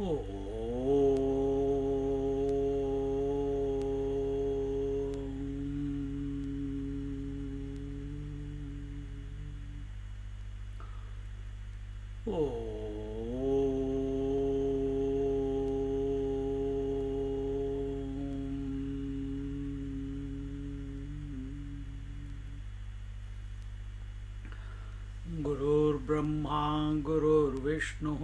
Oh. गुरुर्ब्रह्मा गुरुर्विष्णुः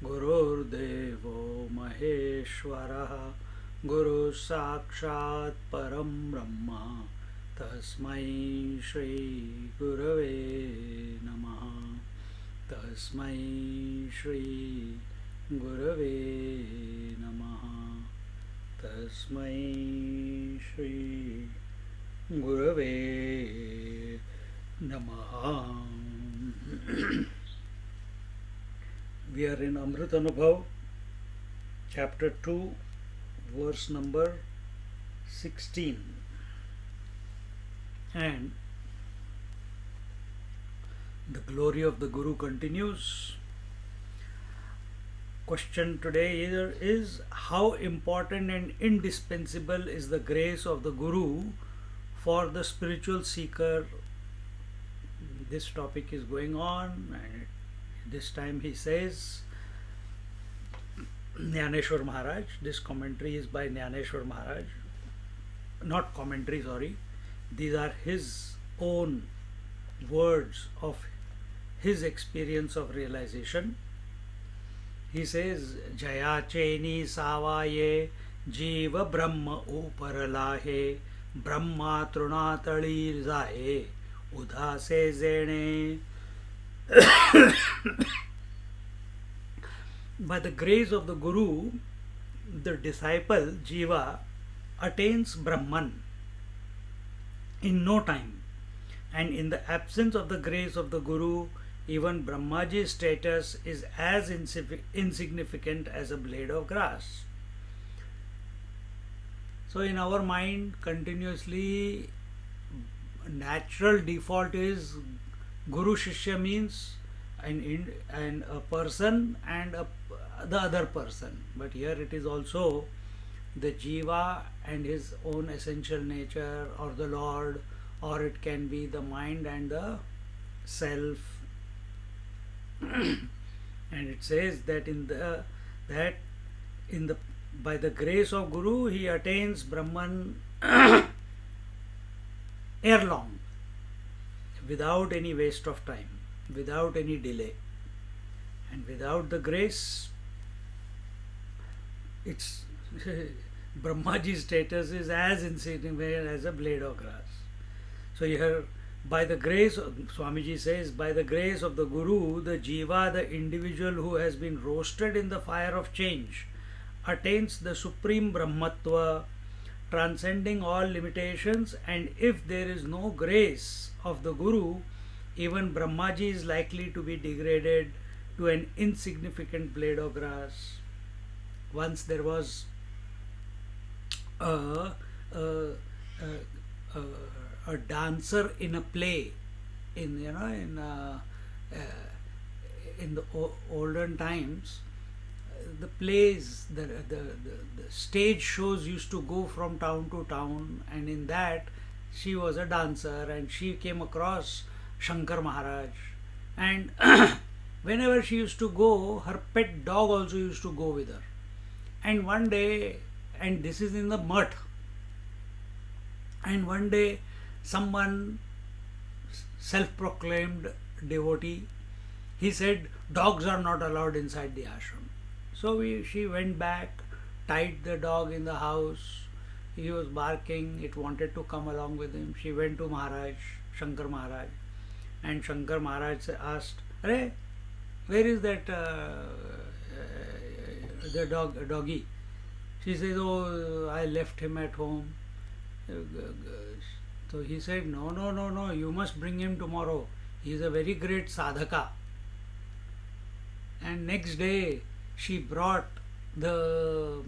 गुरुर्देवो महेश्वरः गुरुः साक्षात् परं ब्रह्म तस्मै श्री गुरवे नमः तस्मै श्री गुरवे नमः तस्मै श्री गुरवे नमः. We are in Amrit Anubhav, chapter 2, verse number 16. And the glory of the Guru continues. Question today is how important and indispensable is the grace of the Guru for the spiritual seeker. This topic is going on, and this time he says Jnaneshwar Maharaj. This commentary is by Jnaneshwar Maharaj. Not commentary, sorry. These are his own words of his experience of realization. He says, Jaya cheni savaye jiva brahma upar lahe brahma trunatalir zaye Udha se zene. By the grace of the Guru, the disciple Jiva attains Brahman in no time, and in the absence of the grace of the Guru, even Brahmaji's status is as insignificant as a blade of grass. So in our mind, continuously natural default is Guru Shishya means and a person and the other person. But here it is also the Jiva and his own essential nature, or the Lord, or it can be the mind and the self. And it says that by the grace of Guru he attains Brahman ere long, without any waste of time, without any delay. And without the grace, its Brahmaji's status is as insignificant as a blade of grass. So here, by the grace, Swamiji says, by the grace of the Guru, the Jiva, the individual who has been roasted in the fire of change, attains the supreme Brahmatva, transcending all limitations. And if there is no grace of the Guru, even Brahmaji is likely to be degraded to an insignificant blade of grass. Once there was a dancer in a play in the olden times. The plays, the stage shows used to go from town to town, and in that she was a dancer, and she came across Shankar Maharaj, and whenever she used to go, her pet dog also used to go with her. And one day, and this is in the mutt, and one day someone, self-proclaimed devotee, he said dogs are not allowed inside the ashram. So she went back, tied the dog in the house. He was barking, it wanted to come along with him. She went to Maharaj, Shankar Maharaj, and Shankar Maharaj asked, "Arey, where is that the doggy?" She says, "Oh, I left him at home." So he said, No, you must bring him tomorrow. He is a very great sadhaka. And next day, she brought the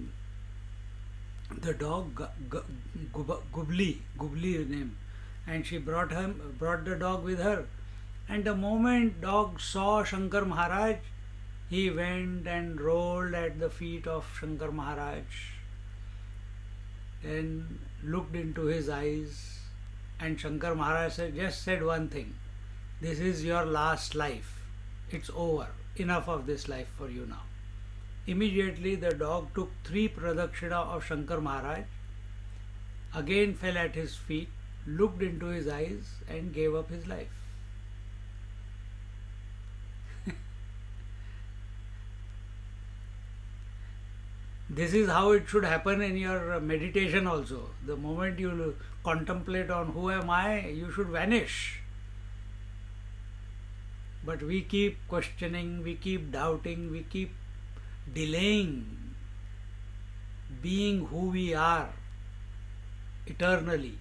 dog, Gubli his name, and she brought the dog with her. And the moment dog saw Shankar Maharaj, he went and rolled at the feet of Shankar Maharaj and looked into his eyes, and Shankar Maharaj just said one thing: this is your last life. It's over. Enough of this life for you now. Immediately the dog took 3 pradakshina of Shankar Maharaj, again fell at his feet, looked into his eyes and gave up his life. This is how it should happen in your meditation also. The moment you contemplate on who am I, you should vanish. But we keep questioning, we keep doubting, we keep delaying being who we are eternally.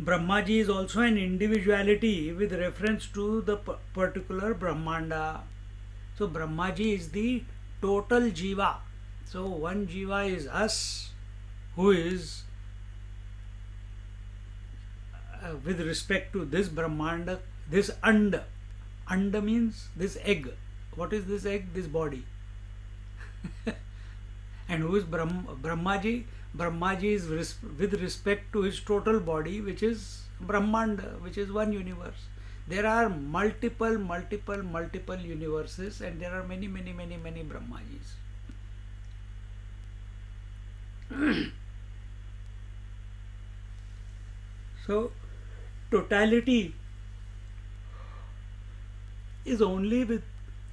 Brahmaji is also an individuality with reference to the particular Brahmanda. So Brahmaji is the total Jiva. So one Jiva is us, who is with respect to this Brahmanda, this Anda. Anda means this egg. What is this egg? This body. And who is Brahmaji? Brahmaji is with respect to his total body, which is Brahmanda, which is one universe. There are multiple universes, and there are many Brahmajis. So, totality is only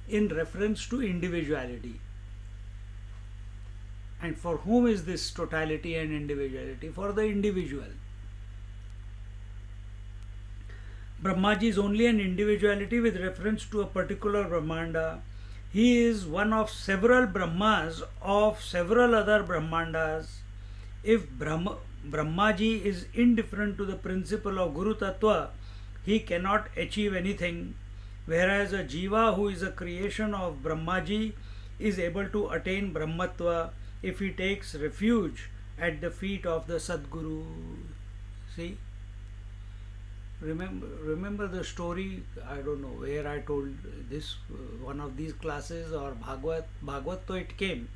in reference to individuality. And for whom is this totality and individuality? For the individual. Brahmaji is only an individuality with reference to a particular Brahmanda. He is one of several Brahmas of several other Brahmandas. If Brahmaji is indifferent to the principle of Guru Tattva, he cannot achieve anything, whereas a Jiva who is a creation of Brahmaji is able to attain Brahmatva if he takes refuge at the feet of the Sadguru. See? Remember the story, I don't know where I told this, one of these classes or Bhagavad, so it came,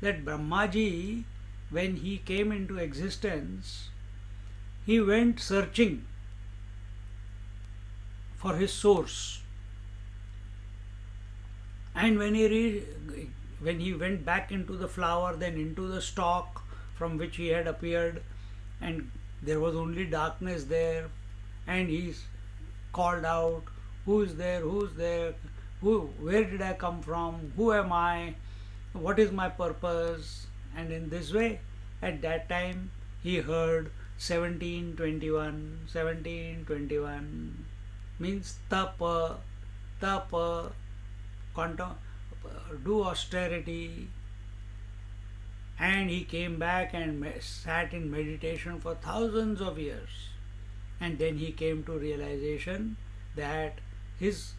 that Brahmaji, when he came into existence, he went searching for his source. And when he went back into the flower, then into the stalk from which he had appeared, and there was only darkness there, and he called out, who is there, where did I come from, who am I, what is my purpose? And in this way, at that time, he heard 1721 means tapa, do austerity. And he came back and sat in meditation for thousands of years. And then he came to realization that there is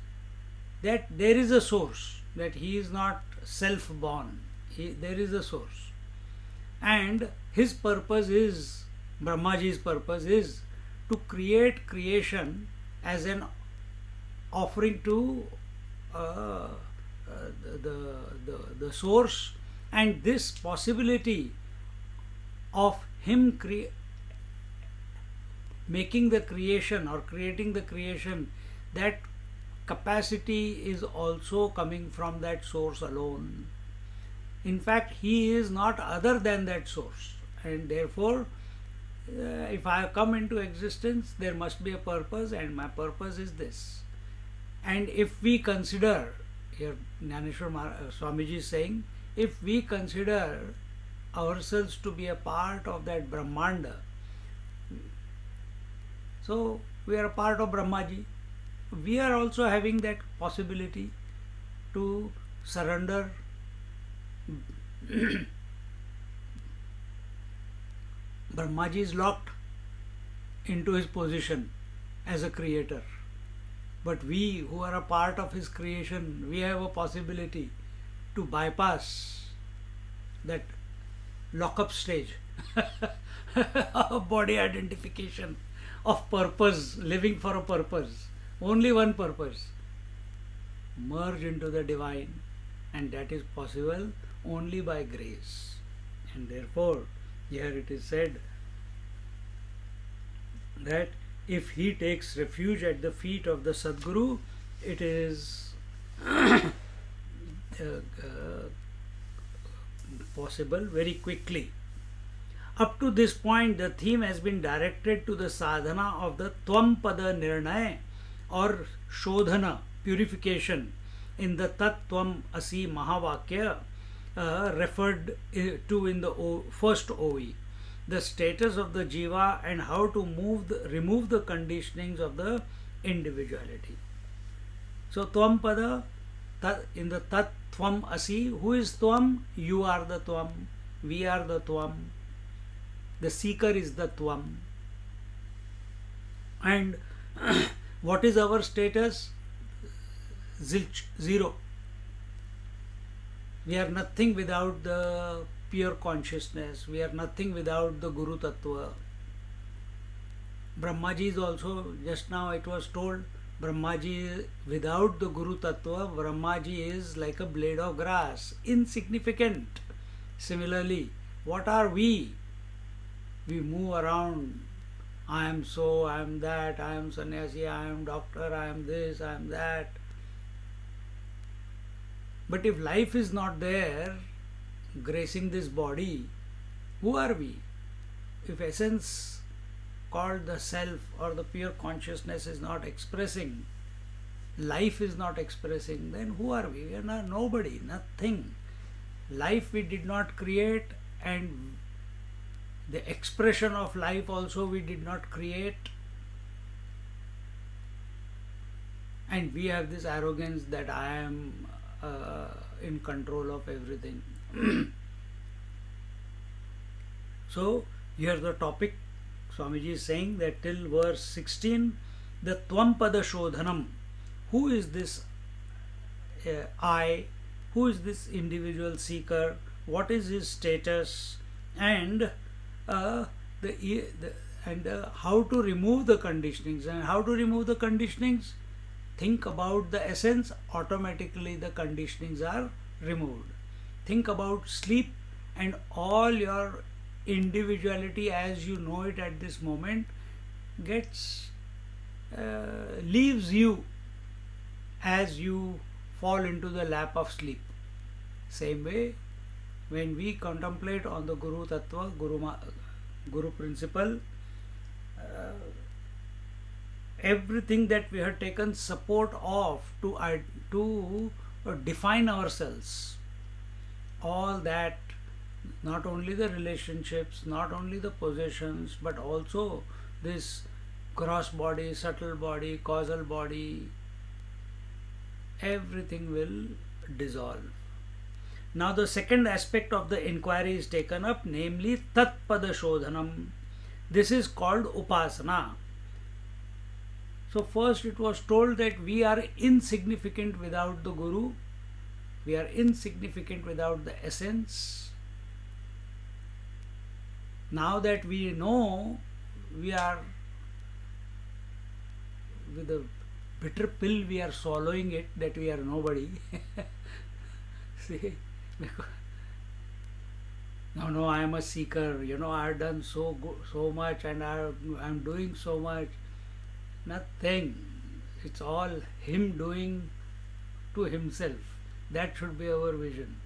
a source, that he is not self-born. There is a source. And his purpose is, Brahmaji's purpose is to create creation as an offering to the source, and this possibility of him making the creation or creating the creation, that capacity is also coming from that source alone. In fact, he is not other than that source, and therefore if I have come into existence, there must be a purpose, and my purpose is this. And if we consider, here Jnaneshwar Swamiji is saying, if we consider ourselves to be a part of that Brahmanda, so we are a part of Brahmaji. We are also having that possibility to surrender Brahmaji is locked into his position as a creator. But we who are a part of his creation, we have a possibility to bypass that lock-up stage of body identification, of purpose, living for a purpose, only one purpose. merge into the divine, and that is possible only by grace. And therefore, here it is said that if he takes refuge at the feet of the Sadguru, it is possible very quickly. Up to this point, the theme has been directed to the sadhana of the Tvam-pada Nirnaya or Shodhana, purification, in the Tat Tvam Asi Mahavakya referred to in the first OE. The status of the jiva and how to remove the conditionings of the individuality. So Tvam-pada, in the Tat Tvam Asi, who is Tvam? You are the Tvam, we are the Tvam. The seeker is the Tvam. And what is our status? Zilch, zero. We are nothing without the pure consciousness. We are nothing without the Guru Tattva. Brahmaji is also, just now it was told, Brahmaji, without the Guru Tattva, Brahmaji is like a blade of grass, insignificant. Similarly, what are we? We move around. I am so, I am that, I am sannyasi, I am doctor, I am this, I am that. But if life is not there, gracing this body, who are we? If essence called the self or the pure consciousness is not expressing, life is not expressing, then who are we? We are not nobody, nothing. Life we did not create, and the expression of life also we did not create. And we have this arrogance that I am in control of everything. So here the topic, Swamiji is saying that till verse 16, the Tvam-pada Shodhanam, who is this I, who is this individual seeker, what is his status, and how to remove the conditionings. And how to remove the conditionings? Think about the essence, automatically the conditionings are removed. Think about sleep, and all your individuality as you know it at this moment gets leaves you as you fall into the lap of sleep. Same way, when we contemplate on the Guru Tattva, Guru principle, everything that we have taken support of to define ourselves, all that, not only the relationships, not only the possessions, but also this gross body, subtle body, causal body, everything will dissolve. Now the second aspect of the inquiry is taken up, namely Tat-pada Shodhanam. This is called Upasana. So first it was told that we are insignificant without the Guru, we are insignificant without the essence. Now that we know, we are, with a bitter pill we are swallowing it, that we are nobody. See, no, I am a seeker, I have done so much, and I am doing so much. Nothing. It's all him doing to himself. That should be our vision.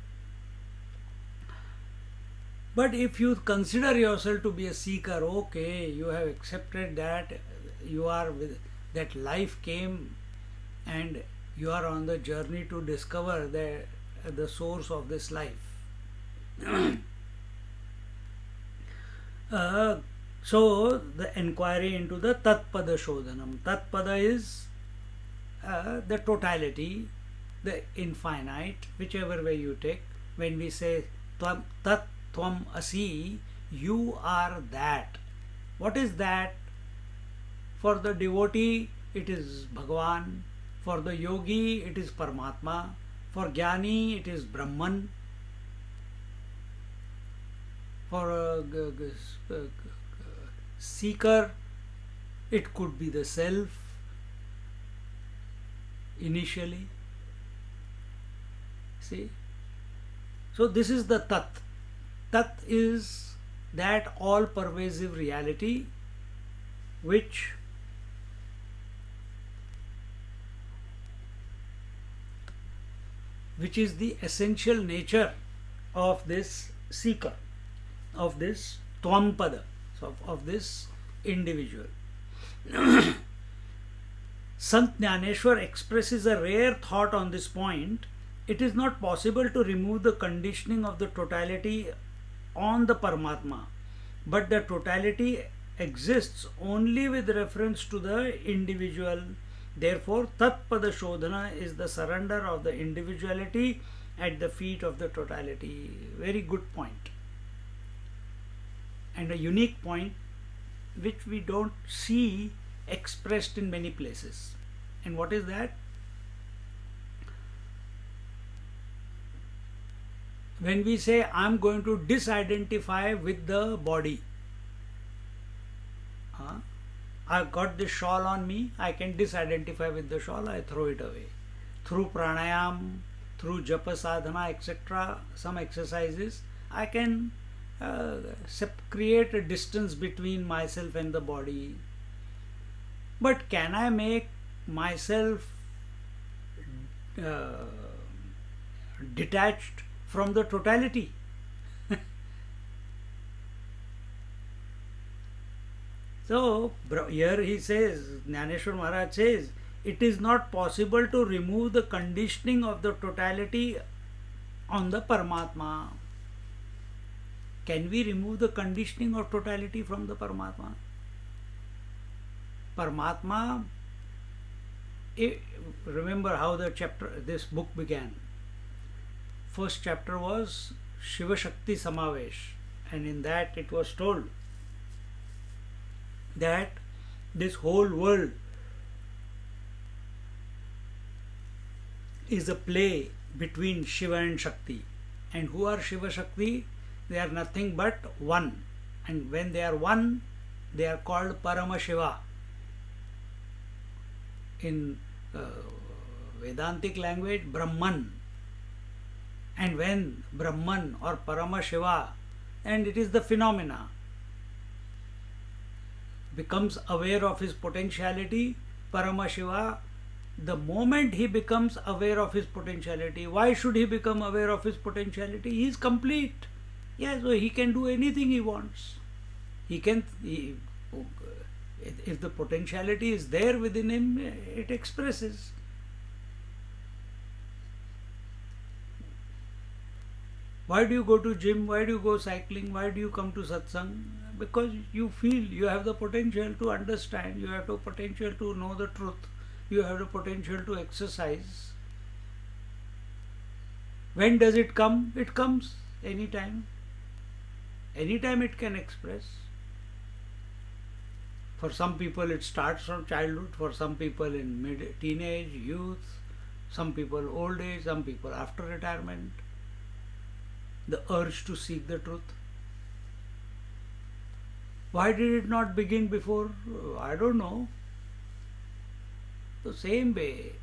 But if you consider yourself to be a seeker, okay, you have accepted that you are that life came and you are on the journey to discover the source of this life. So the inquiry into the Tat-pada Shodhanam. Tat-pada is the totality, the infinite, whichever way you take. When we say Tat Tvam Asi, you are that. What is that? For the devotee, it is Bhagavan. For the yogi, it is Paramatma. For Jnani, it is Brahman. For a seeker, it could be the self initially. See? So this is the Tat. Tat is that all-pervasive reality which is the essential nature of this seeker, of this Tvam-pada, so of this individual. Sant Jnaneshwar expresses a rare thought on this point. It is not possible to remove the conditioning of the totality on the Paramatma, but the totality exists only with reference to the individual. Therefore, Tat-pada Shodhana is the surrender of the individuality at the feet of the totality. Very good point. And a unique point which we don't see expressed in many places. And what is that? When we say, I am going to disidentify with the body. I've got this shawl on me, I can disidentify with the shawl, I throw it away. Through pranayam, through japa sadhana, etc., some exercises, I can create a distance between myself and the body. But can I make myself detached from the totality? So here he says, Jnaneshwar Maharaj says, it is not possible to remove the conditioning of the totality on the Paramatma. Can we remove the conditioning of totality from the Paramatma? Paramatma, remember how this book began. First chapter was Shiva Shakti Samavesh, and in that it was told that this whole world is a play between Shiva and Shakti. And who are Shiva Shakti? They are nothing but one. And when they are one, they are called Parama Shiva. In Vedantic language, Brahman. And when Brahman or Parama Shiva, and it is the phenomena, becomes aware of his potentiality, Parama Shiva, the moment he becomes aware of his potentiality, why should he become aware of his potentiality? He is complete. Yeah, so he can do anything he wants. If the potentiality is there within him, it expresses. Why do you go to gym? Why do you go cycling? Why do you come to satsang? Because you feel you have the potential to understand, you have the potential to know the truth, you have the potential to exercise. When does it come? It comes anytime. Anytime it can express. For some people it starts from childhood, for some people in teenage, youth, some people old age, some people after retirement. The urge to seek the truth. Why did it not begin before? I don't know. The same way,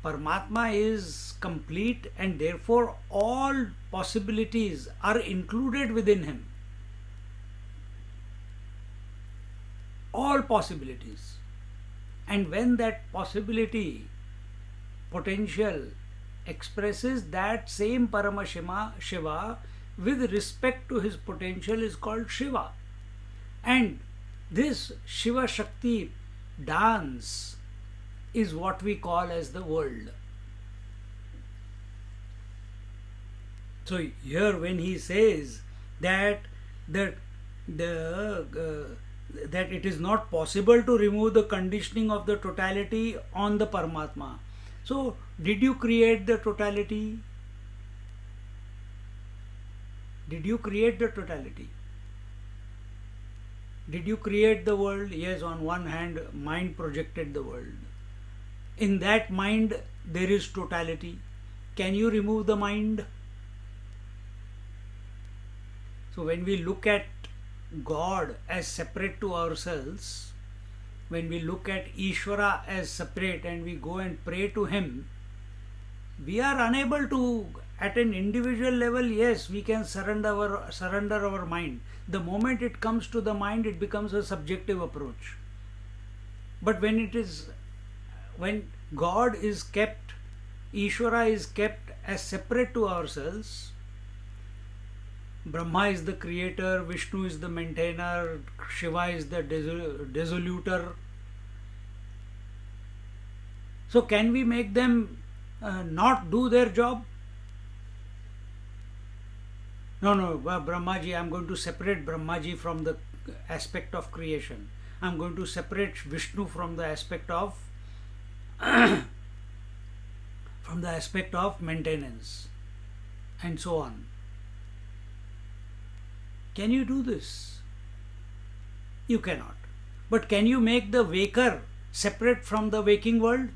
Paramatma is complete and therefore all possibilities are included within him. All possibilities. And when that possibility, potential, expresses, that same Parama Shiva with respect to his potential is called Shiva. And this Shiva Shakti dance is what we call as the world. So here when he says that it is not possible to remove the conditioning of the totality on the Paramatma. So did you create the totality? Did you create the totality? Did you create the world? Yes, on one hand, mind projected the world. In that mind, there is totality. Can you remove the mind? So when we look at God as separate to ourselves, when we look at Ishvara as separate and we go and pray to him, We are unable to, at an individual level, yes, we can surrender our mind. The moment it comes to the mind, it becomes a subjective approach. But when God is kept, Ishvara is kept as separate to ourselves, Brahma is the creator, Vishnu is the maintainer, Shiva is the dissoluter. So can we make them not do their job? No, Brahmaji, I'm going to separate Brahmaji from the aspect of creation. I'm going to separate Vishnu from the aspect of maintenance, and so on. Can you do this? You cannot. But can you make the waker separate from the waking world?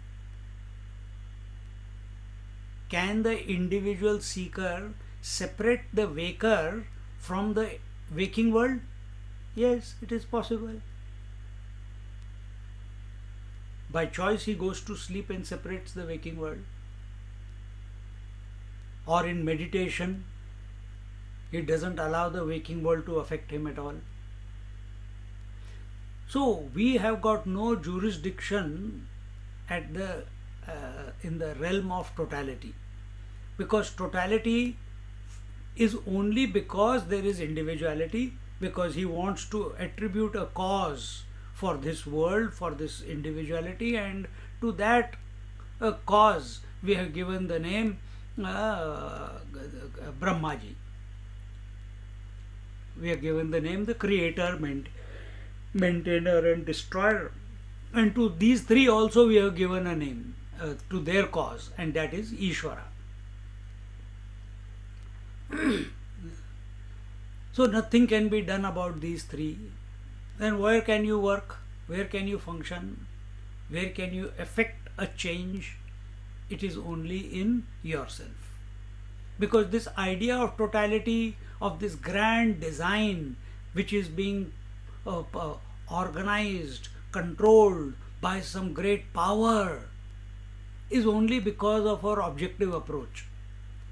Can the individual seeker separate the waker from the waking world? Yes, it is possible. By choice, he goes to sleep and separates the waking world. Or in meditation, he doesn't allow the waking world to affect him at all. So we have got no jurisdiction at the in the realm of totality, because totality is only because there is individuality, because he wants to attribute a cause for this world, for this individuality, and to that cause we have given the name Brahmaji. We have given the name the creator, maintainer and destroyer, and to these three also we have given a name to their cause, and that is Ishvara. So nothing can be done about these three. Then where can you work? Where can you function? Where can you effect a change? It is only in yourself. Because this idea of totality, of this grand design which is being organized, controlled by some great power, is only because of our objective approach.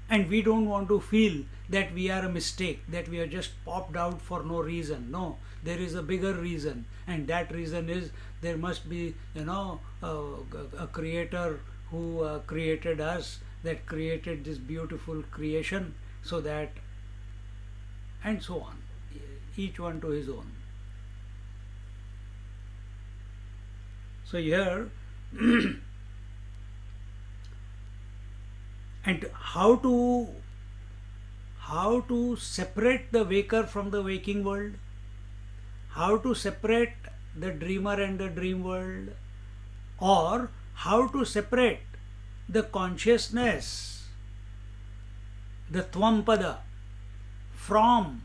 And we don't want to feel that we are a mistake, that we are just popped out for no reason. No, there is a bigger reason, and that reason is there must be, a creator who created us, that created this beautiful creation, so that, and so on, each one to his own. So here and how to separate the waker from the waking world, how to separate the dreamer and the dream world, or how to separate the consciousness, the Tvampada, from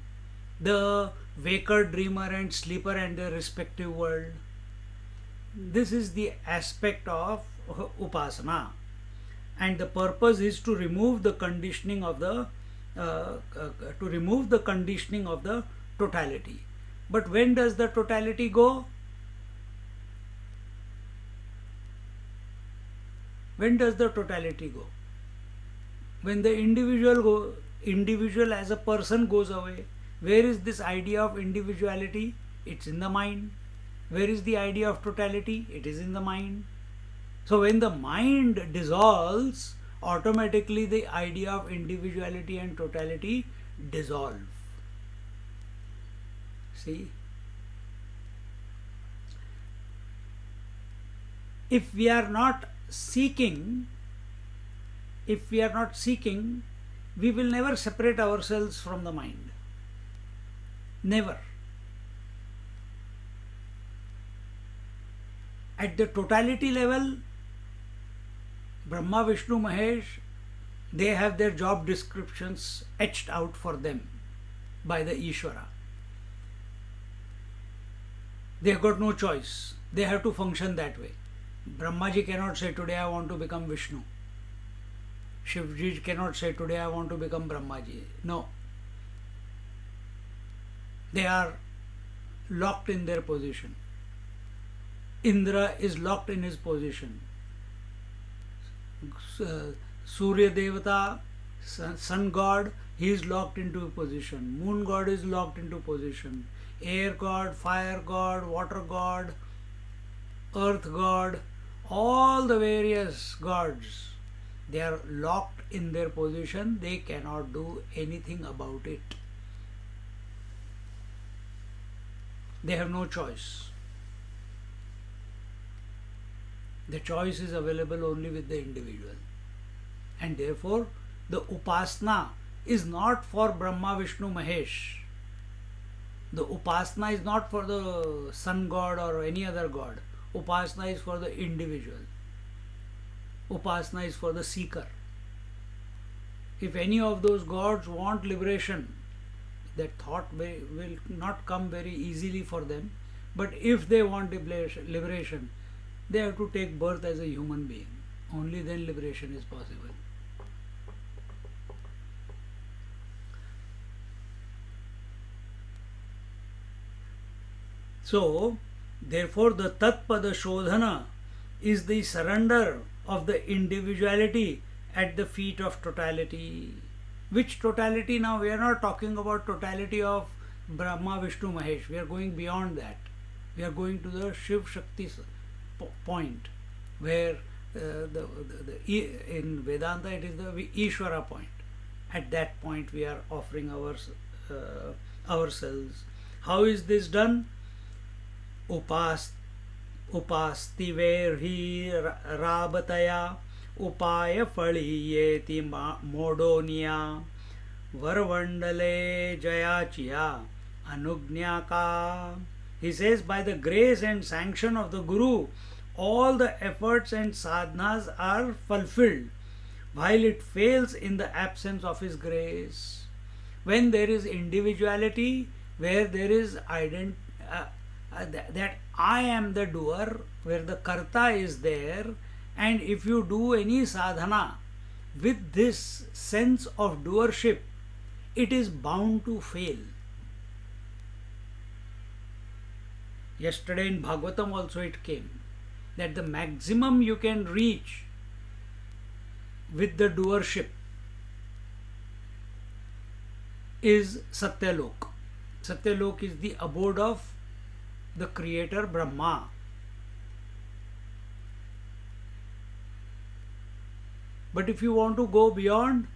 the waker, dreamer and sleeper and their respective world. This is the aspect of Upasana, and the purpose is to remove the conditioning of the totality. But when does the totality go? When does the totality go? When the individual as a person goes away. Where is this idea of individuality? It's in the mind. Where is the idea of totality? It is in the mind. So when the mind dissolves, automatically the idea of individuality and totality dissolve. See? If we are not seeking, we will never separate ourselves from the mind. Never. At the totality level, Brahma, Vishnu, Mahesh, they have their job descriptions etched out for them by the Ishvara. They have got no choice. They have to function that way. Brahmaji cannot say, today I want to become Vishnu. Shivji cannot say, today I want to become Brahmaji. No. They are locked in their position. Indra is locked in his position. Surya Devata, sun god, he is locked into a position. Moon god is locked into position. Air god, fire god, water god, earth god, all the various gods, they are locked in their position. They cannot do anything about it. They have no choice. The choice is available only with the individual. And therefore, the upasana is not for Brahma, Vishnu, Mahesh. The upasana is not for the sun god or any other god. Upasana is for the individual. Upasana is for the seeker. If any of those gods want liberation, that thought will not come very easily for them. But if they want liberation, they have to take birth as a human being. Only then liberation is possible. So, therefore, the Tatpada Shodhana is the surrender of the individuality at the feet of totality. Which totality now? We are not talking about totality of Brahma, Vishnu, Mahesh. We are going beyond that. We are going to the Shiv Shakti point, where in Vedanta it is the Ishvara point. At that point we are offering ourselves. How is this done? Upasti verhi rabataya upaya faliyeti modonia varvandale jayachiya anugnyaka. He says, by the grace and sanction of the Guru, all the efforts and sadhanas are fulfilled, while it fails in the absence of his grace. When there is individuality, where there is that I am the doer, where the karta is there, and if you do any sadhana with this sense of doership, it is bound to fail. Yesterday in Bhagavatam also it came that the maximum you can reach with the doership is Satyalok. Satyalok is the abode of the creator Brahma. But if you want to go beyond,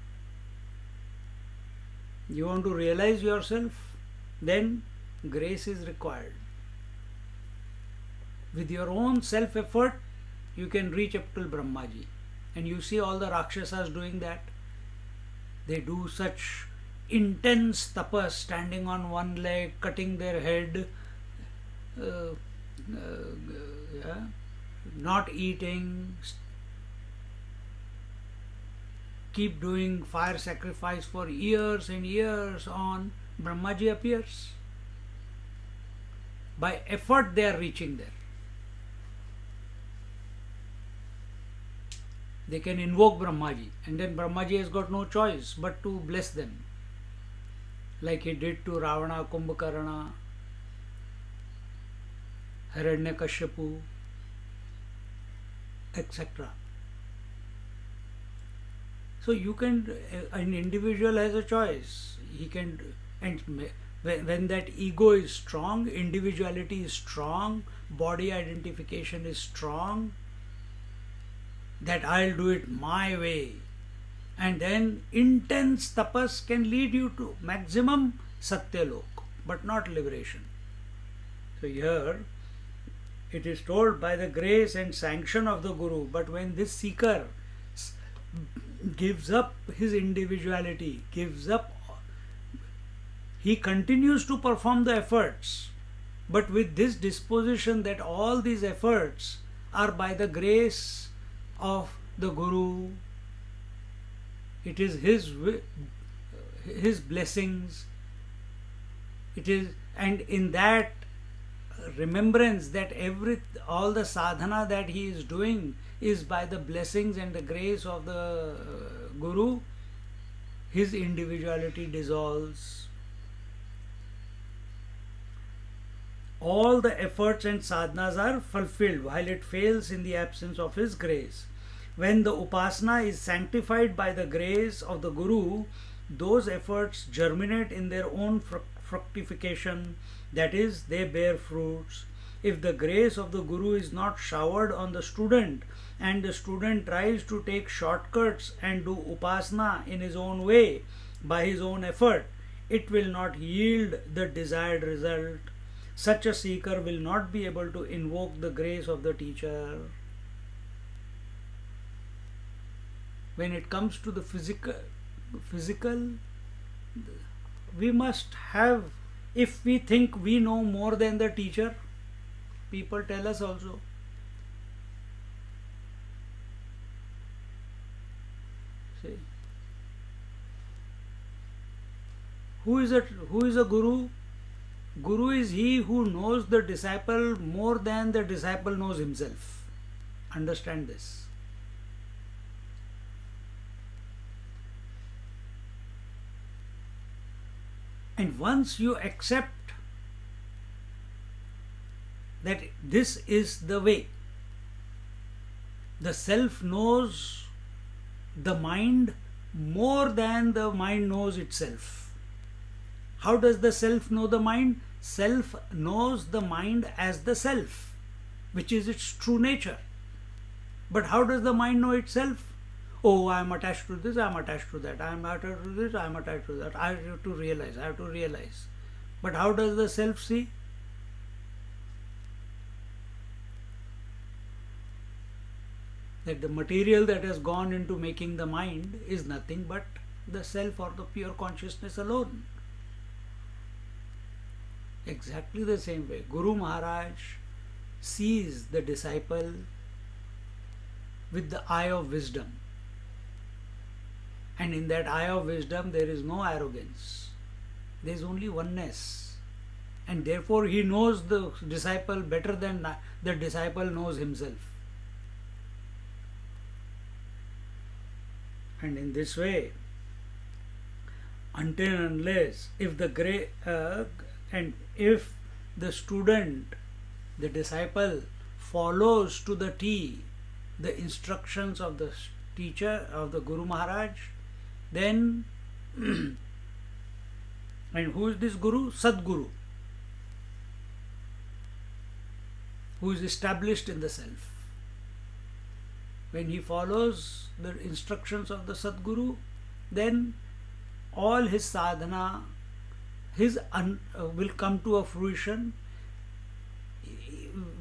you want to realize yourself, then grace is required. With your own self-effort, you can reach up till Brahmaji. And you see all the Rakshasas doing that. They do such intense tapas, standing on one leg, cutting their head, not eating, keep doing fire sacrifice for years and years on. Brahmaji appears. By effort they are reaching there. They can invoke Brahmaji, and then Brahmaji has got no choice but to bless them, like he did to Ravana, Kumbhakarna, Hiranyakashipu, etc. So you can, an individual has a choice. He can, and when that ego is strong, individuality is strong, body identification is strong, that I'll do it my way, and then intense tapas can lead you to maximum Satyalok, but not liberation. So here it is told, by the grace and sanction of the Guru. But when this seeker gives up his individuality, he continues to perform the efforts, but with this disposition that all these efforts are by the grace of the Guru. It is his blessings. It is, and in that remembrance that all the sadhana that he is doing is by the blessings and the grace of the Guru, his individuality dissolves. All the efforts and sadhanas are fulfilled, while it fails in the absence of his grace. When the upasana is sanctified by the grace of the Guru, those efforts germinate in their own fructification, that is, they bear fruits. If the grace of the Guru is not showered on the student, and the student tries to take shortcuts and do upasana in his own way, by his own effort, it will not yield the desired result. Such a seeker will not be able to invoke the grace of the teacher. When it comes to the physical, we must have, if we think we know more than the teacher, people tell us also. See, who is a guru? Guru is he who knows the disciple more than the disciple knows himself. Understand this. And once you accept that this is the way, the self knows the mind more than the mind knows itself. How does the self know the mind? Self knows the mind as the self, which is its true nature. But how does the mind know itself? Oh, I am attached to this, I am attached to that, I am attached to this, I am attached to that. I have to realize. But how does the self see? That the material that has gone into making the mind is nothing but the self or the pure consciousness alone. Exactly the same way, Guru Maharaj sees the disciple with the eye of wisdom. And in that eye of wisdom, there is no arrogance. There is only oneness. And therefore, he knows the disciple better than the disciple knows himself. And in this way, until and unless, if the student, the disciple, follows to the T the instructions of the teacher, of the Guru Maharaj, then and who is this Guru? Sadguru, who is established in the self. When he follows the instructions of the Sadguru, then all his sadhana, will come to a fruition.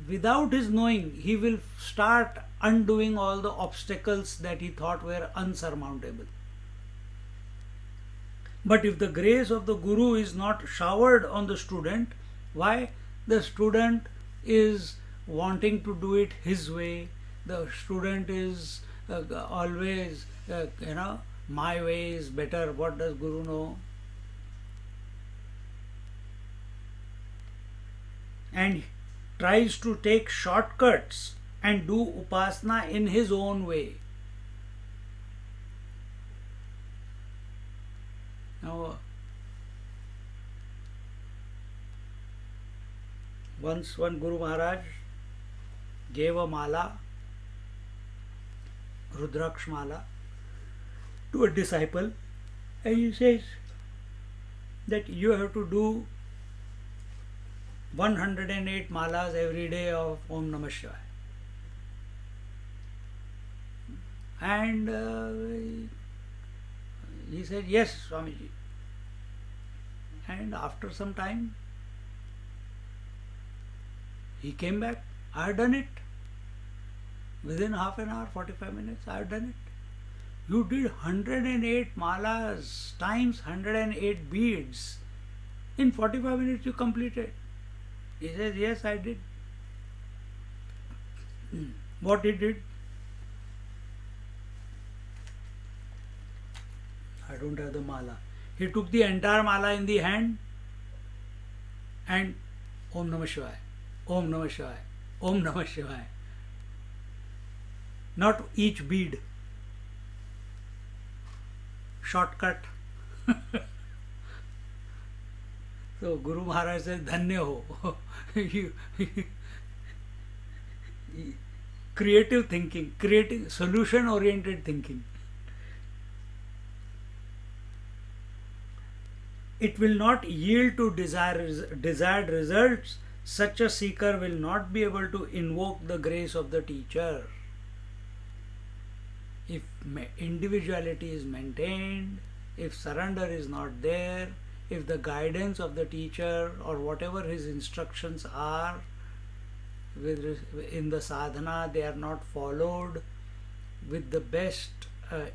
Without his knowing, he will start undoing all the obstacles that he thought were unsurmountable. But if the grace of the Guru is not showered on the student, why? The student is wanting to do it his way. The student is always, my way is better. What does Guru know? And tries to take shortcuts and do upasana in his own way. Now, once one Guru Maharaj gave a mala, Rudraksh mala, to a disciple, and he says that you have to do 108 malas every day of Om Namah Shivaya. And he said, yes, Swamiji. And after some time, he came back. I have done it. Within half an hour, 45 minutes, I have done it. You did 108 malas times 108 beads. In 45 minutes, you completed. He says, yes, I did. What he did? I don't have the mala. He took the entire mala in the hand and Om Namah Shivaya, Om Namah Shivaya, Om Namah Shivaya. Not each bead. Shortcut. So Guru Maharaj says, Dhanya ho. creative thinking, creative solution oriented thinking. It will not yield to desired results. Such a seeker will not be able to invoke the grace of the teacher. If individuality is maintained, if surrender is not there, if the guidance of the teacher or whatever his instructions are in the sadhana, they are not followed with the best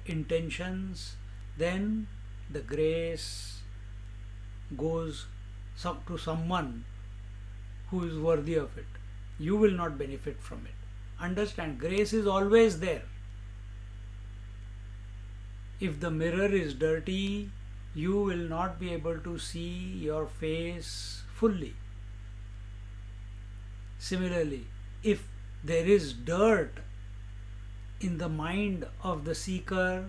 intentions, then the grace goes to someone who is worthy of it. You will not benefit from it. Understand, grace is always there. If the mirror is dirty, you will not be able to see your face fully. Similarly, if there is dirt in the mind of the seeker,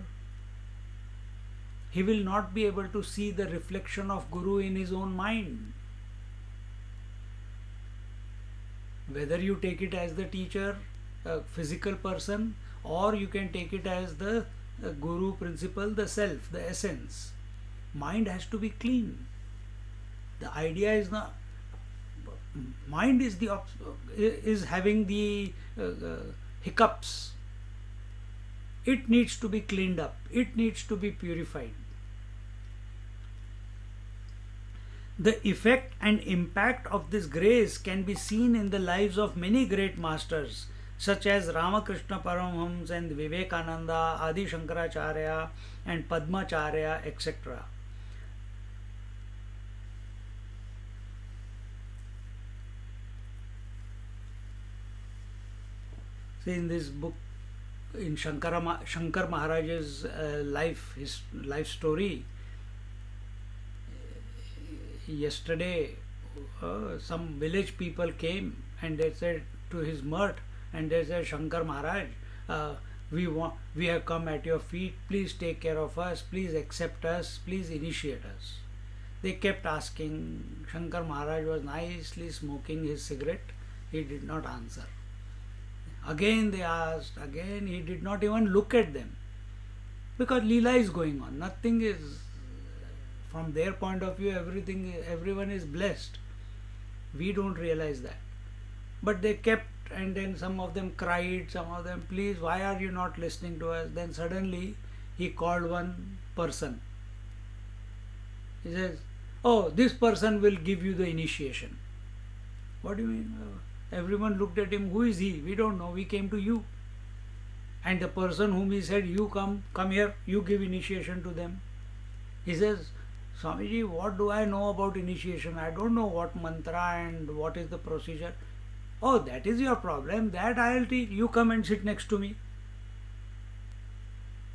he will not be able to see the reflection of Guru in his own mind. Whether you take it as the teacher, a physical person, or you can take it as the Guru principle, the self, the essence. Mind has to be clean. The idea is not. Mind is having the hiccups. It needs to be cleaned up. It needs to be purified. The effect and impact of this grace can be seen in the lives of many great masters, such as Ramakrishna Paramhams and Vivekananda, Adi Shankaracharya and Padmacharya, etc. See, in this book, in Shankar Maharaj's life story, yesterday some village people came and they said to his mutt, and they said, Shankar Maharaj, we have come at your feet, please take care of us, please accept us, please initiate us. They kept asking. Shankar Maharaj was nicely smoking his cigarette. He did not answer. Again they asked, again he did not even look at them, because Leela is going on. Nothing is, from their point of view, everyone is blessed. We don't realize that. But they kept, and then some of them cried, some of them, please, why are you not listening to us? Then suddenly he called one person. He says, oh, this person will give you the initiation. What do you mean? Everyone looked at him. Who is he? We don't know. We came to you. And the person whom he said, you come here, you give initiation to them. He says, Swamiji, what do I know about initiation? I don't know what mantra and what is the procedure. Oh, that is your problem. That I will teach. You come and sit next to me.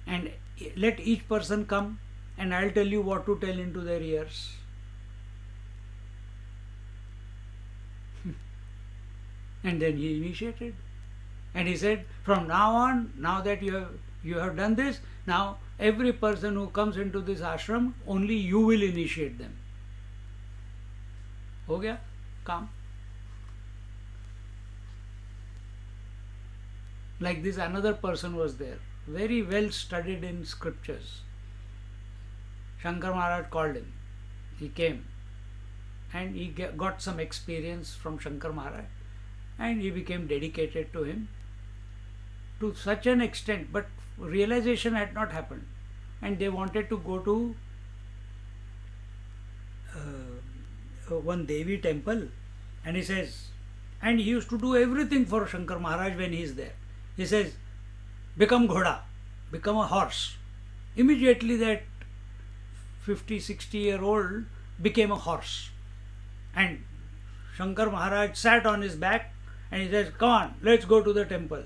And let each person come and I will tell you what to tell into their ears. And then he initiated. And he said, from now on, now that you have done this, now every person who comes into this ashram, only you will initiate them. Ho gaya? Come. Like this, another person was there, very well studied in scriptures. Shankar Maharaj called him. He came and he got some experience from Shankar Maharaj, and he became dedicated to him to such an extent, but realization had not happened. And they wanted to go to one Devi temple, and he says, and he used to do everything for Shankar Maharaj when he is there. He says, become ghoda, become a horse. Immediately that 50, 60-year-old became a horse. And Shankar Maharaj sat on his back and he says, come on, let's go to the temple.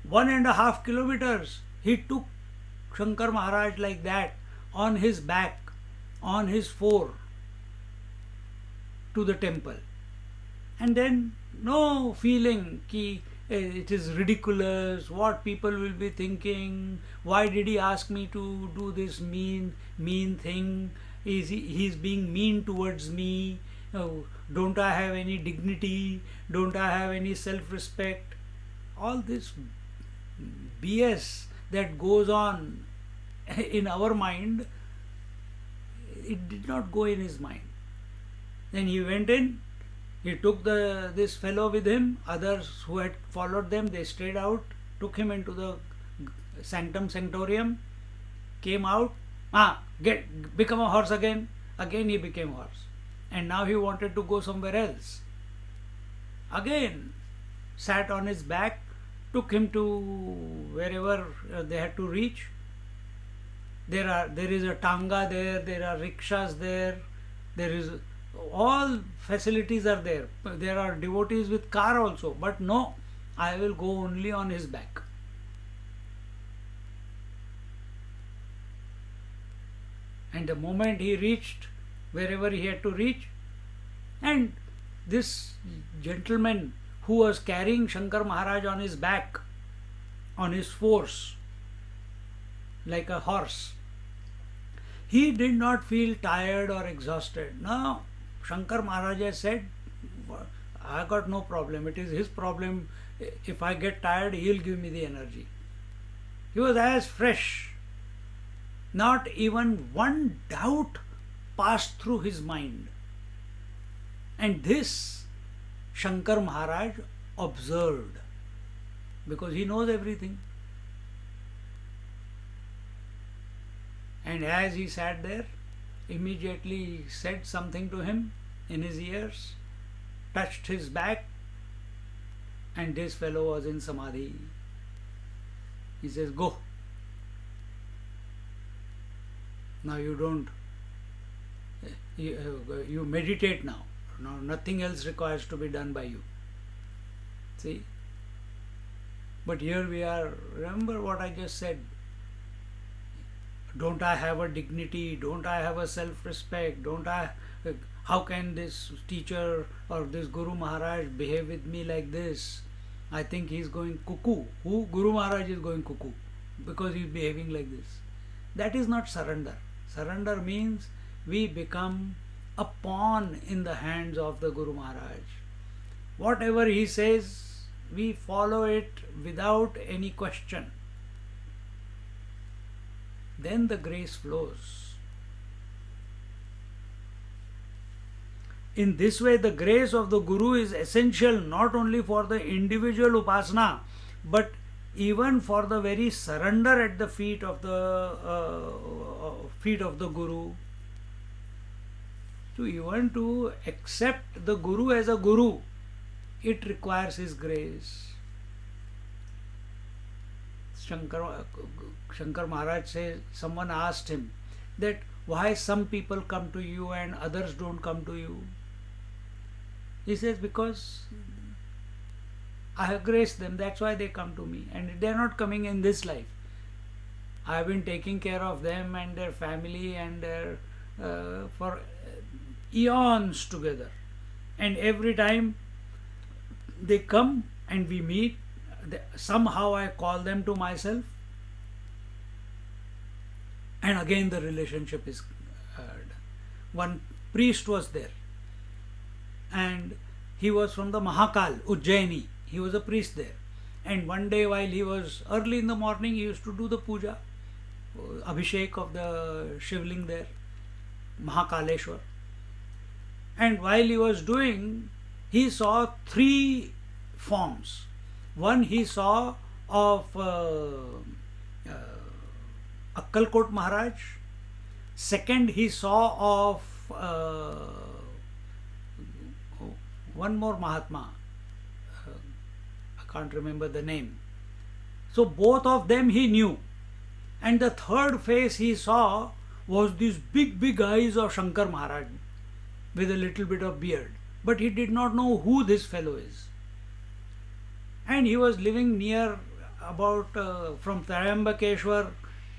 1.5 kilometers he took Shankar Maharaj like that, on his back, on his fore, to the temple. And then no feeling ki it is ridiculous, what people will be thinking, why did he ask me to do this mean thing, he's being mean towards me, don't I have any dignity, don't I have any self-respect? all this BS that goes on in our mind, it did not go in his mind. Then he went in, he took this fellow with him, others who had followed them, they stayed out, took him into the sanctum sanctorium, came out, become a horse again. Again he became horse. And now he wanted to go somewhere else. Again, sat on his back, took him to wherever they had to reach. There is a tanga there are rickshaws there is all facilities are there. There are devotees with car also, but no, I will go only on his back. And the moment he reached wherever he had to reach, and this gentleman who was carrying Shankar Maharaj on his back, on his force, like a horse, he did not feel tired or exhausted. No, Shankar Maharaj has said, I got no problem. It is his problem. If I get tired, he'll give me the energy. He was as fresh. Not even one doubt passed through his mind. And this Shankar Maharaj observed, because he knows everything. And as he sat there, immediately he said something to him in his ears, touched his back, and this fellow was in samadhi. He says, go. Now you don't, you meditate now. Now nothing else requires to be done by you. See? But here we are, remember what I just said. Don't I have a dignity? Don't I have a self-respect? How can this teacher or this Guru Maharaj behave with me like this? I think he's going cuckoo. Guru Maharaj is going cuckoo because he's behaving like this. That is not surrender. Surrender means we become a pawn in the hands of the Guru Maharaj. Whatever he says, we follow it without any question. Then the grace flows. In this way, the grace of the Guru is essential not only for the individual upasana, but even for the very surrender at the feet of the Guru. So even to accept the Guru as a Guru, it requires his grace. Shankar Maharaj says, someone asked him that why some people come to you and others don't come to you. He says, because I have graced them, that's why they come to me, and they are not coming in this life. I have been taking care of them and their family and their for eons together, and every time they come and we meet, somehow I call them to myself, and again the relationship is one priest was there, and he was from the Mahakal, Ujjaini. He was a priest there, and one day while he was early in the morning, he used to do the puja, Abhishek of the Shivling there, Mahakaleshwar. And while he was doing, he saw three forms. One he saw of Akkalkot Maharaj. Second he saw of one more Mahatma. I can't remember the name. So both of them he knew. And the third face he saw was these big eyes of Shankar Maharaj with a little bit of beard. But he did not know who this fellow is. And he was living near about from Triambakeshwar,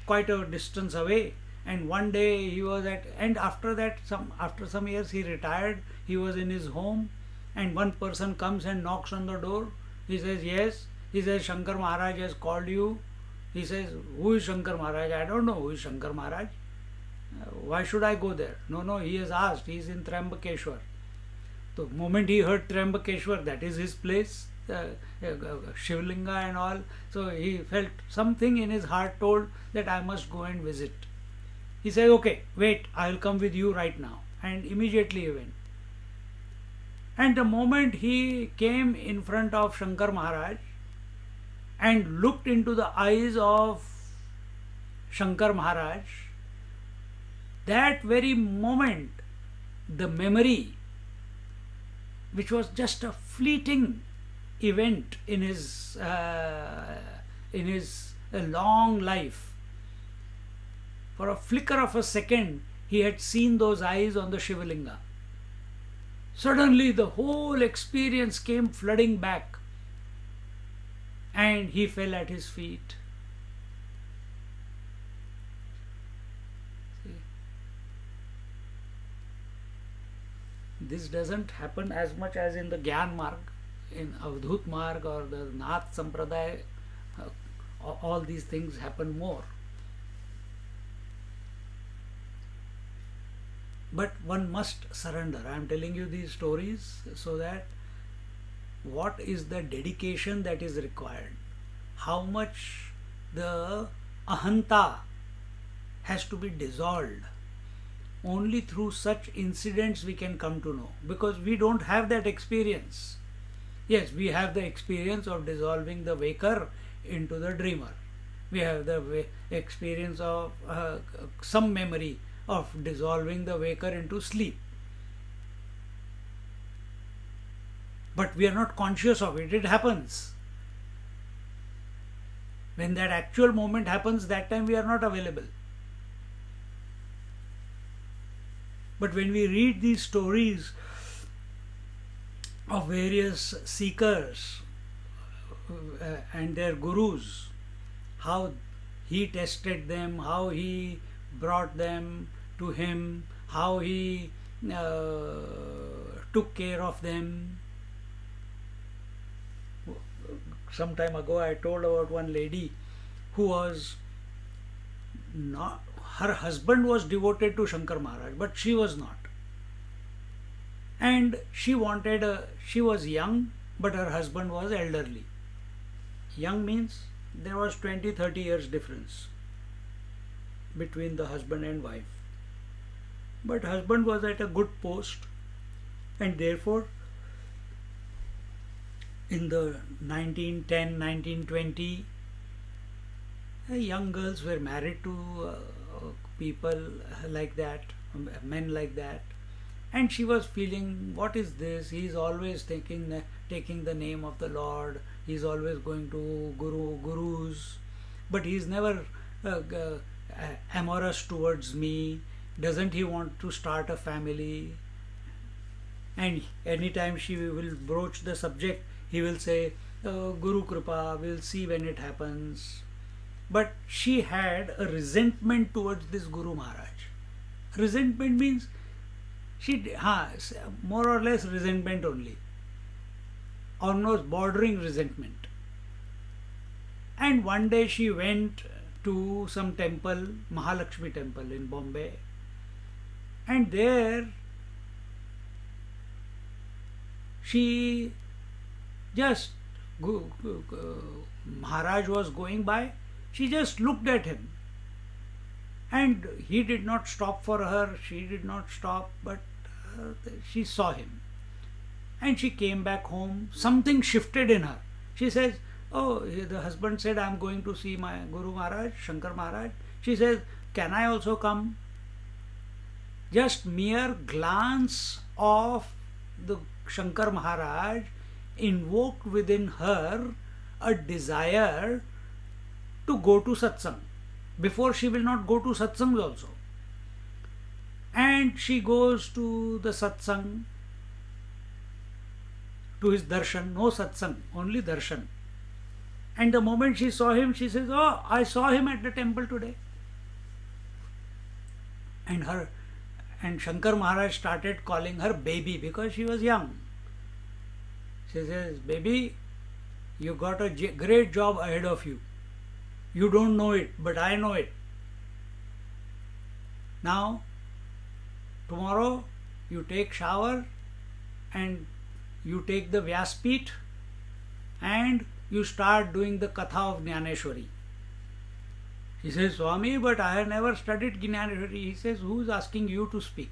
quite a distance away. And one day he was and after that, after some years he retired. He was in his home, and one person comes and knocks on the door. He says, yes. He says, Shankar Maharaj has called you. He says, who is Shankar Maharaj? I don't know who is Shankar Maharaj. Why should I go there? No, he has asked. He is in Triambakeshwar. The moment he heard Triambakeshwar, that is his place. Shivlinga and all. So he felt something in his heart told that I must go and visit. He said, okay, wait, I will come with you right now. And immediately he went. And the moment he came in front of Shankar Maharaj and looked into the eyes of Shankar Maharaj, that very moment, the memory, which was just a fleeting event in his long life, for a flicker of a second, he had seen those eyes on the Shivalinga. Suddenly, the whole experience came flooding back, and he fell at his feet. See? This doesn't happen as much as in the Gyan Marg, in Avadhut Marg or the Nath Sampradaya. All these things happen more. But one must surrender. I am telling you these stories so that what is the dedication that is required, how much the ahanta has to be dissolved. Only through such incidents we can come to know, because we don't have that experience. Yes, we have the experience of dissolving the waker into the dreamer. We have the experience of some memory of dissolving the waker into sleep. But we are not conscious of it. It happens. When that actual moment happens, that time we are not available. But when we read these stories of various seekers and their gurus, how he tested them, how he brought them to him, how he took care of them. Some time ago I told about one lady who was not, her husband was devoted to Shankar Maharaj, but she was not. And she was young, but her husband was elderly. Young means there was 20-30 years difference between the husband and wife. But husband was at a good post, and therefore in the 1910, 1920, young girls were married to people like that, men like that. And she was feeling, what is this? He is always taking the name of the Lord. He is always going to gurus, but he is never amorous towards me. Doesn't he want to start a family? And anytime she will broach the subject, he will say, Guru Kripa, we'll see when it happens. But she had a resentment towards this Guru Maharaj. Resentment means more or less resentment only, almost bordering resentment. And one day she went to some temple, Mahalakshmi temple in Bombay, and there she just, Maharaj was going by, she just looked at him, and he did not stop for her, she did not stop, but she saw him. And she came back home, something shifted in her. She says, oh, the husband said, I'm going to see my Guru Maharaj, Shankar Maharaj. She says, can I also come? Just mere glance of the Shankar Maharaj invoked within her a desire to go to satsang. Before, she will not go to satsangs also. And she goes to the satsang, to his darshan, no satsang, only darshan. And the moment she saw him, she says, oh, I saw him at the temple today. And Shankar Maharaj started calling her baby because she was young. She says, baby, you got a great job ahead of you. You don't know it, but I know it. Now, tomorrow you take shower and you take the Vyaspeeth and you start doing the Katha of Jnaneshwari. He says, Swami, but I have never studied Jnaneshwari. He says, who is asking you to speak?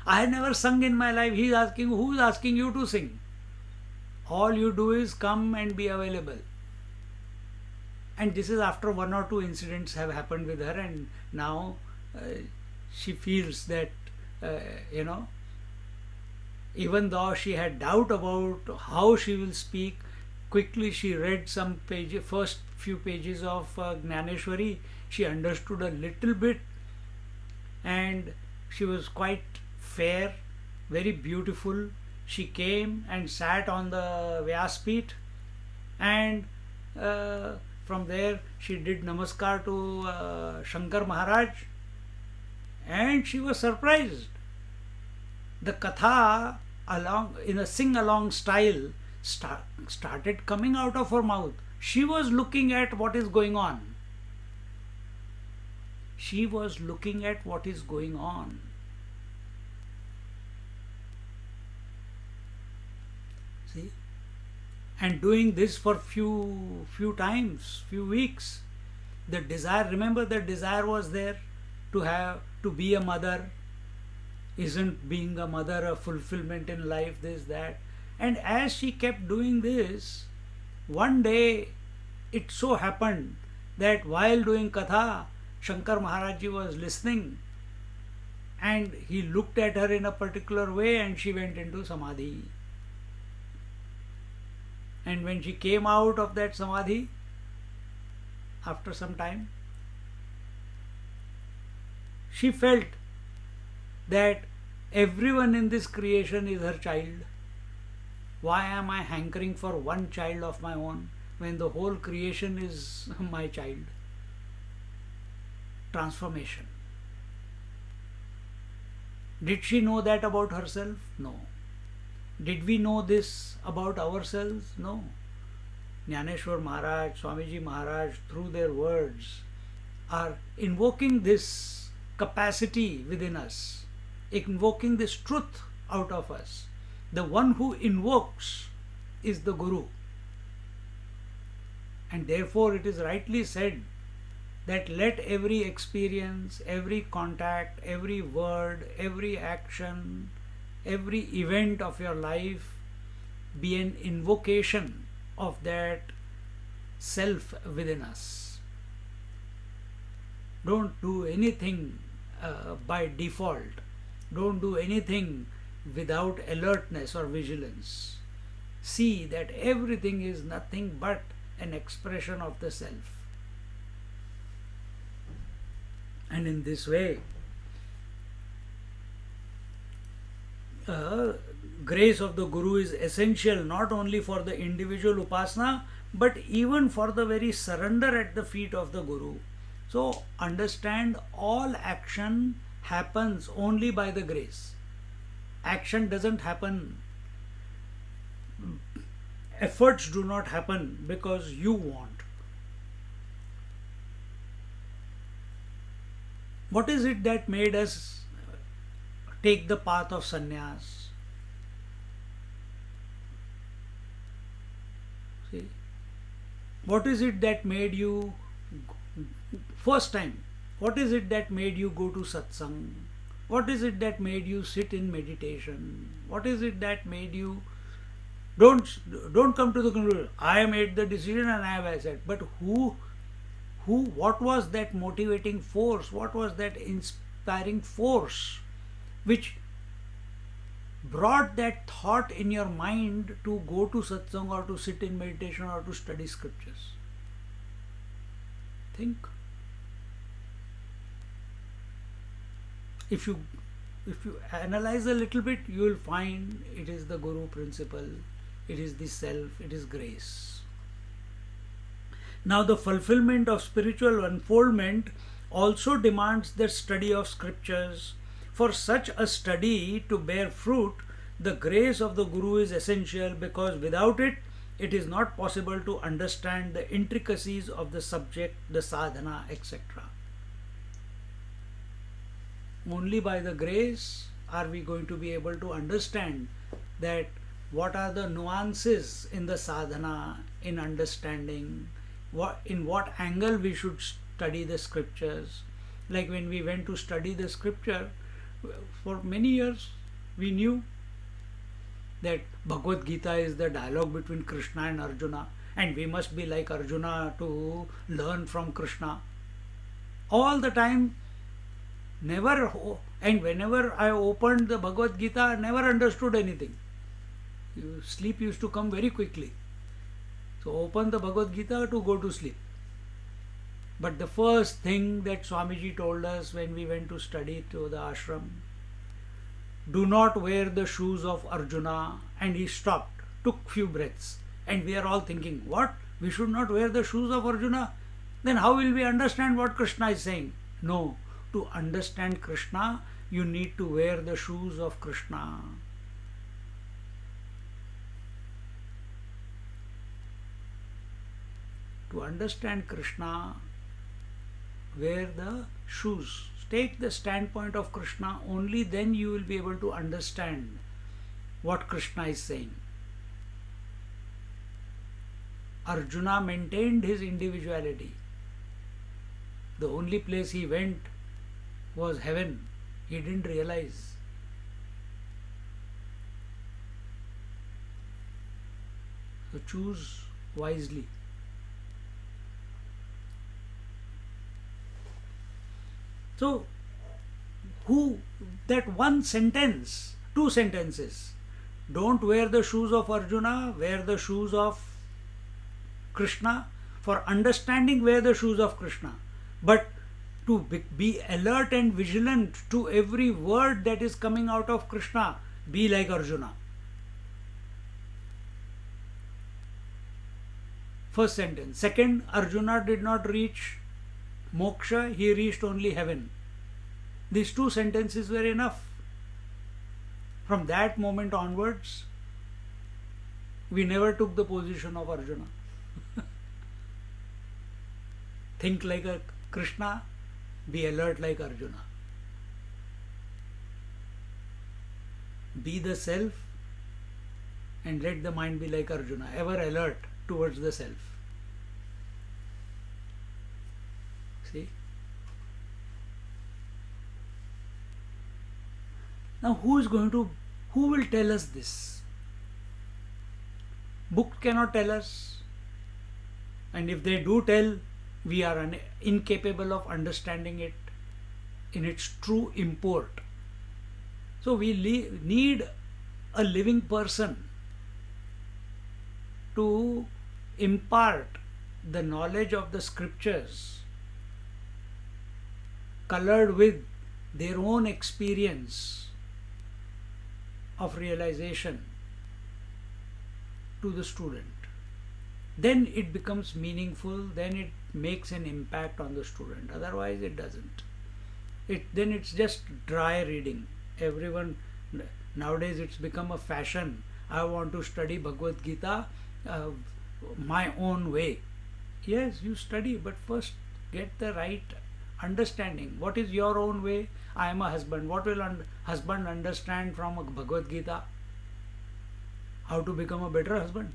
I have never sung in my life. He is asking, who is asking you to sing? All you do is come and be available. And this is after one or two incidents have happened with her, and now she feels that, even though she had doubt about how she will speak, quickly she read some first few pages of Jnaneshwari. She understood a little bit, and she was quite fair, very beautiful. She came and sat on the Vyaspeeth, and from there she did namaskar to Shankar Maharaj, and she was surprised. The Katha, along in a sing-along style, started coming out of her mouth. She was looking at what is going on. She was looking at what is going on. See? And doing this for few times, few weeks. The desire, remember, the desire was there to be a mother. Isn't being a mother a fulfillment in life, this, that? And as she kept doing this, one day it so happened that while doing Katha, Shankar Maharaj Ji was listening, and he looked at her in a particular way, and she went into Samadhi. And when she came out of that Samadhi, after some time, she felt that everyone in this creation is her child. Why am I hankering for one child of my own when the whole creation is my child? Transformation. Did she know that about herself? No. Did we know this about ourselves? No. Jnaneshwar Maharaj, Swamiji Maharaj, through their words, are invoking this capacity within us, invoking this truth out of us. The one who invokes is the Guru. And therefore it is rightly said that let every experience, every contact, every word, every action, every event of your life be an invocation of that self within us. Don't do anything by default. Don't do anything without alertness or vigilance. See that everything is nothing but an expression of the self. And in this way, grace of the Guru is essential not only for the individual upasana, but even for the very surrender at the feet of the Guru. So understand, all action happens only by the grace. Action doesn't happen, efforts do not happen because you want. What is it that made us take the path of sannyas? See, what is it that made you, first time, what is it that made you go to satsang? What is it that made you sit in meditation? What is it that made you, don't come to the conclusion, I made the decision and I have said, but what was that motivating force? What was that inspiring force which brought that thought in your mind to go to satsang or to sit in meditation or to study scriptures? Think. If you analyze a little bit, you will find it is the Guru principle, it is the self, it is grace. Now the fulfillment of spiritual unfoldment also demands the study of scriptures. For such a study to bear fruit, the grace of the Guru is essential, because without it, it is not possible to understand the intricacies of the subject, the sadhana, etc. Only by the grace are we going to be able to understand that what are the nuances in the sadhana, in understanding, in what angle we should study the scriptures. Like when we went to study the scripture, for many years we knew that Bhagavad Gita is the dialogue between Krishna and Arjuna, and we must be like Arjuna to learn from Krishna. All the time, never, and whenever I opened the Bhagavad Gita, I never understood anything. Sleep used to come very quickly. So open the Bhagavad Gita to go to sleep. But the first thing that Swamiji told us when we went to study to the ashram, do not wear the shoes of Arjuna. And he stopped, took few breaths. And we are all thinking, what? We should not wear the shoes of Arjuna? Then how will we understand what Krishna is saying? No, to understand Krishna, you need to wear the shoes of Krishna. To understand Krishna, wear the shoes. Take the standpoint of Krishna, only then you will be able to understand what Krishna is saying. Arjuna maintained his individuality. The only place he went was heaven. He didn't realize. So choose wisely. So, that one sentence, two sentences, don't wear the shoes of Arjuna, wear the shoes of Krishna. For understanding, wear the shoes of Krishna. But to be alert and vigilant to every word that is coming out of Krishna, be like Arjuna. First sentence. Second, Arjuna did not reach moksha, he reached only heaven. These two sentences were enough. From that moment onwards, we never took the position of Arjuna. Think like a Krishna, be alert like Arjuna. Be the self and let the mind be like Arjuna, ever alert towards the self. See? Now who will tell us this? Book cannot tell us. And if they do tell, we are incapable of understanding it in its true import. So we need a living person to impart the knowledge of the scriptures colored with their own experience of realization to the student. Then it becomes meaningful, then it makes an impact on the student. Otherwise it doesn't. Then it's just dry reading. Everyone, nowadays it's become a fashion. I want to study Bhagavad Gita my own way. Yes, you study, but first get the right understanding. What is your own way? I am a husband. What will husband understand from a Bhagavad Gita? How to become a better husband?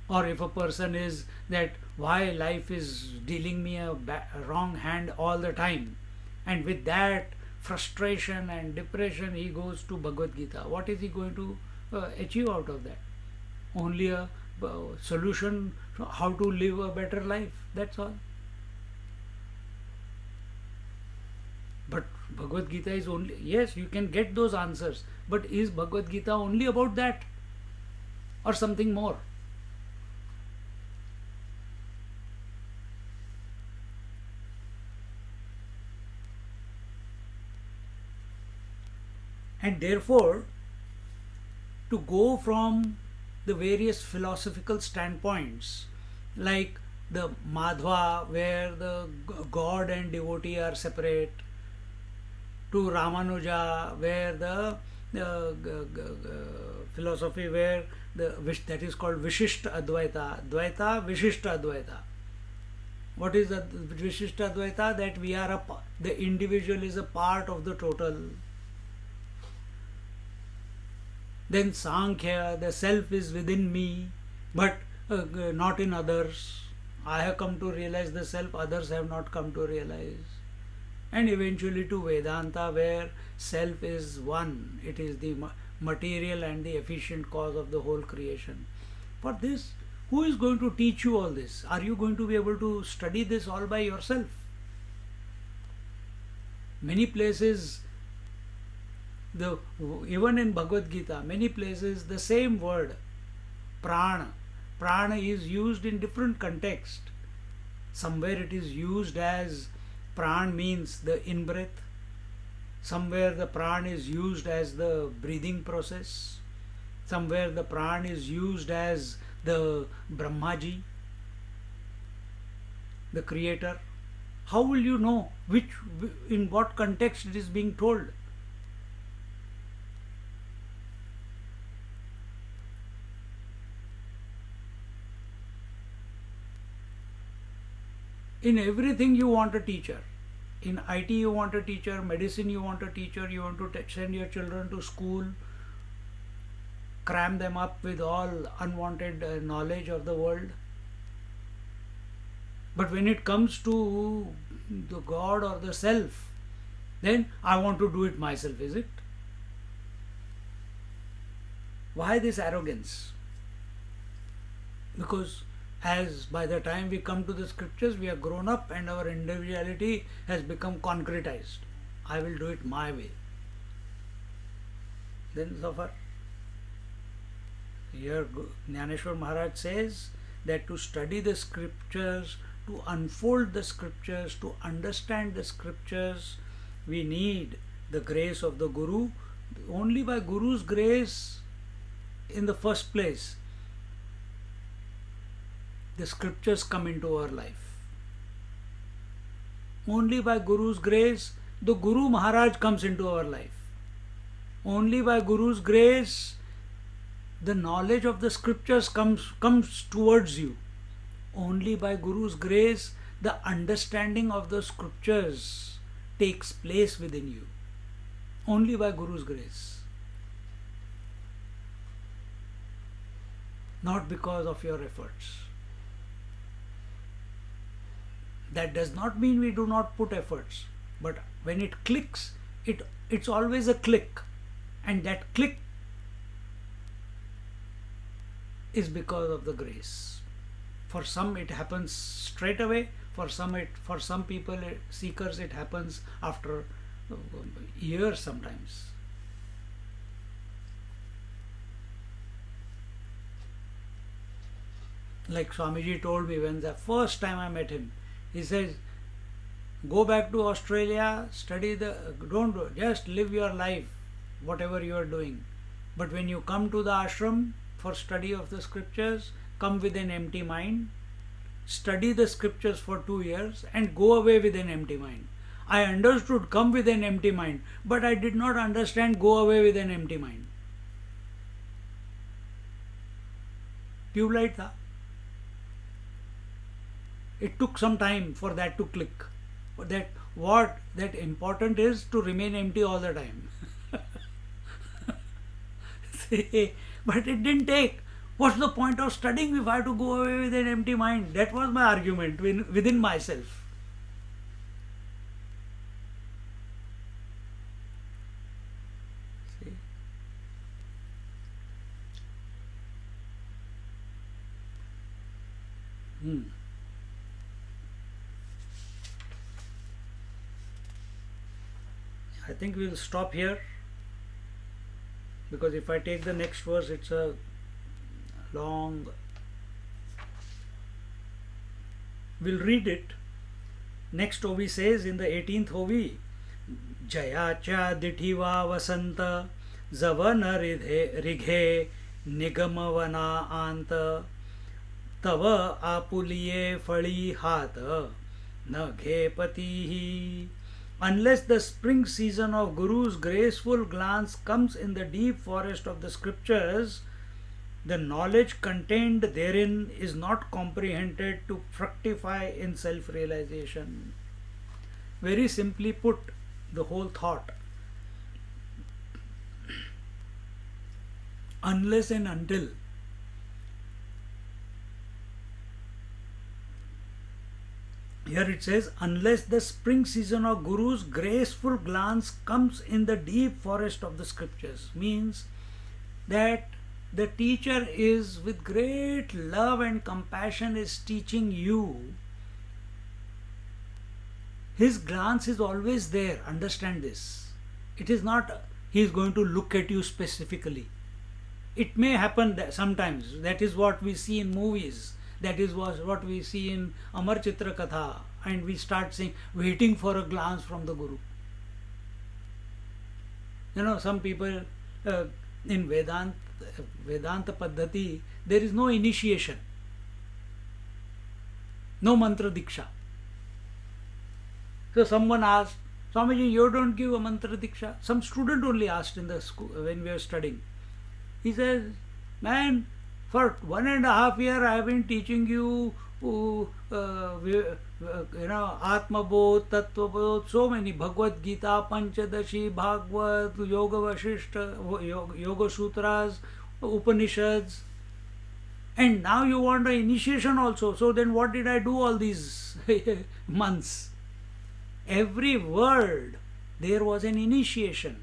Or if a person is that why life is dealing me a wrong hand all the time, and with that frustration and depression he goes to Bhagavad Gita, what is he going to achieve out of that? Only a solution how to live a better life, that's all. But Bhagavad Gita is only, yes, you can get those answers, but is Bhagavad Gita only about that or something more? And therefore, to go from the various philosophical standpoints, like the Madhva, where the God and devotee are separate, to Ramanuja, where the philosophy where that is called Vishishta Advaita, Dvaita, Vishishta Advaita. What is the Vishishta Advaita? That we are the individual is a part of the total. Then Sankhya, the self is within me, but not in others. I have come to realize the self, others have not come to realize. And eventually to Vedanta, where self is one, it is the material and the efficient cause of the whole creation. For this, who is going to teach you all this? Are you going to be able to study this all by yourself? Many places, even in Bhagavad Gita, many places the same word, prana, prana is used in different context. Somewhere it is used as pran means the in-breath. Somewhere the pran is used as the breathing process. Somewhere the pran is used as the Brahmaji, the creator. How will you know in what context it is being told? In everything you want a teacher. In IT you want a teacher, medicine you want a teacher, you want to send your children to school, cram them up with all unwanted knowledge of the world. But when it comes to the God or the self, then I want to do it myself, is it? Why this arrogance? Because as by the time we come to the scriptures, we are grown up and our individuality has become concretized. I will do it my way. Then suffer. Here Jnaneshwar Maharaj says that to study the scriptures, to unfold the scriptures, to understand the scriptures, we need the grace of the Guru. Only by Guru's grace, in the first place, the scriptures come into our life. Only by Guru's grace, the Guru Maharaj comes into our life. Only by Guru's grace, the knowledge of the scriptures comes towards you. Only by Guru's grace, the understanding of the scriptures takes place within you. Only by Guru's grace. Not because of your efforts. That does not mean we do not put efforts, but when it clicks, it's always a click, and that click is because of the grace. For some it happens straight away, for some people, seekers, it happens after years sometimes. Like Swamiji told me when the first time I met him, he says, go back to Australia, just live your life, whatever you are doing. But when you come to the ashram for study of the scriptures, come with an empty mind, study the scriptures for 2 years and go away with an empty mind. I understood come with an empty mind, but I did not understand go away with an empty mind. Tubelight tha. It took some time for that to click. But that important is to remain empty all the time. See, but it didn't take. What's the point of studying if I have to go away with an empty mind? That was my argument within myself. See? I think we'll stop here, because if I take the next verse, it's a long. We'll read it. Next OV says in the 18th OV, Jaya cha dithiva vasanta zavana righe nigamavana anta tava apuliye fali hata naghe patihi. Unless the spring season of Guru's graceful glance comes in the deep forest of the scriptures, the knowledge contained therein is not comprehended to fructify in self-realization. Very simply put, the whole thought. unless and until here it says, unless the spring season of Guru's graceful glance comes in the deep forest of the scriptures, means that the teacher is with great love and compassion is teaching you. His glance is always there. Understand this. It is not he is going to look at you specifically. It may happen that sometimes. That is what we see in movies. That is what we see in Amar Chitra Katha. And we start saying, waiting for a glance from the Guru. You know, some people in Vedanta Paddhati, there is no initiation. No mantra diksha. So someone asked, Swamiji, you don't give a mantra diksha. Some student only asked in the school when we were studying. He says, man, for 1.5 years I have been teaching you, Atma Bodh, Tattva Bodh, so many, Bhagavad Gita, Panchadashi, Bhagavad, Yoga Vashishta, Yoga Sutras, Upanishads. And now you want an initiation also. So then what did I do all these months? Every word, there was an initiation.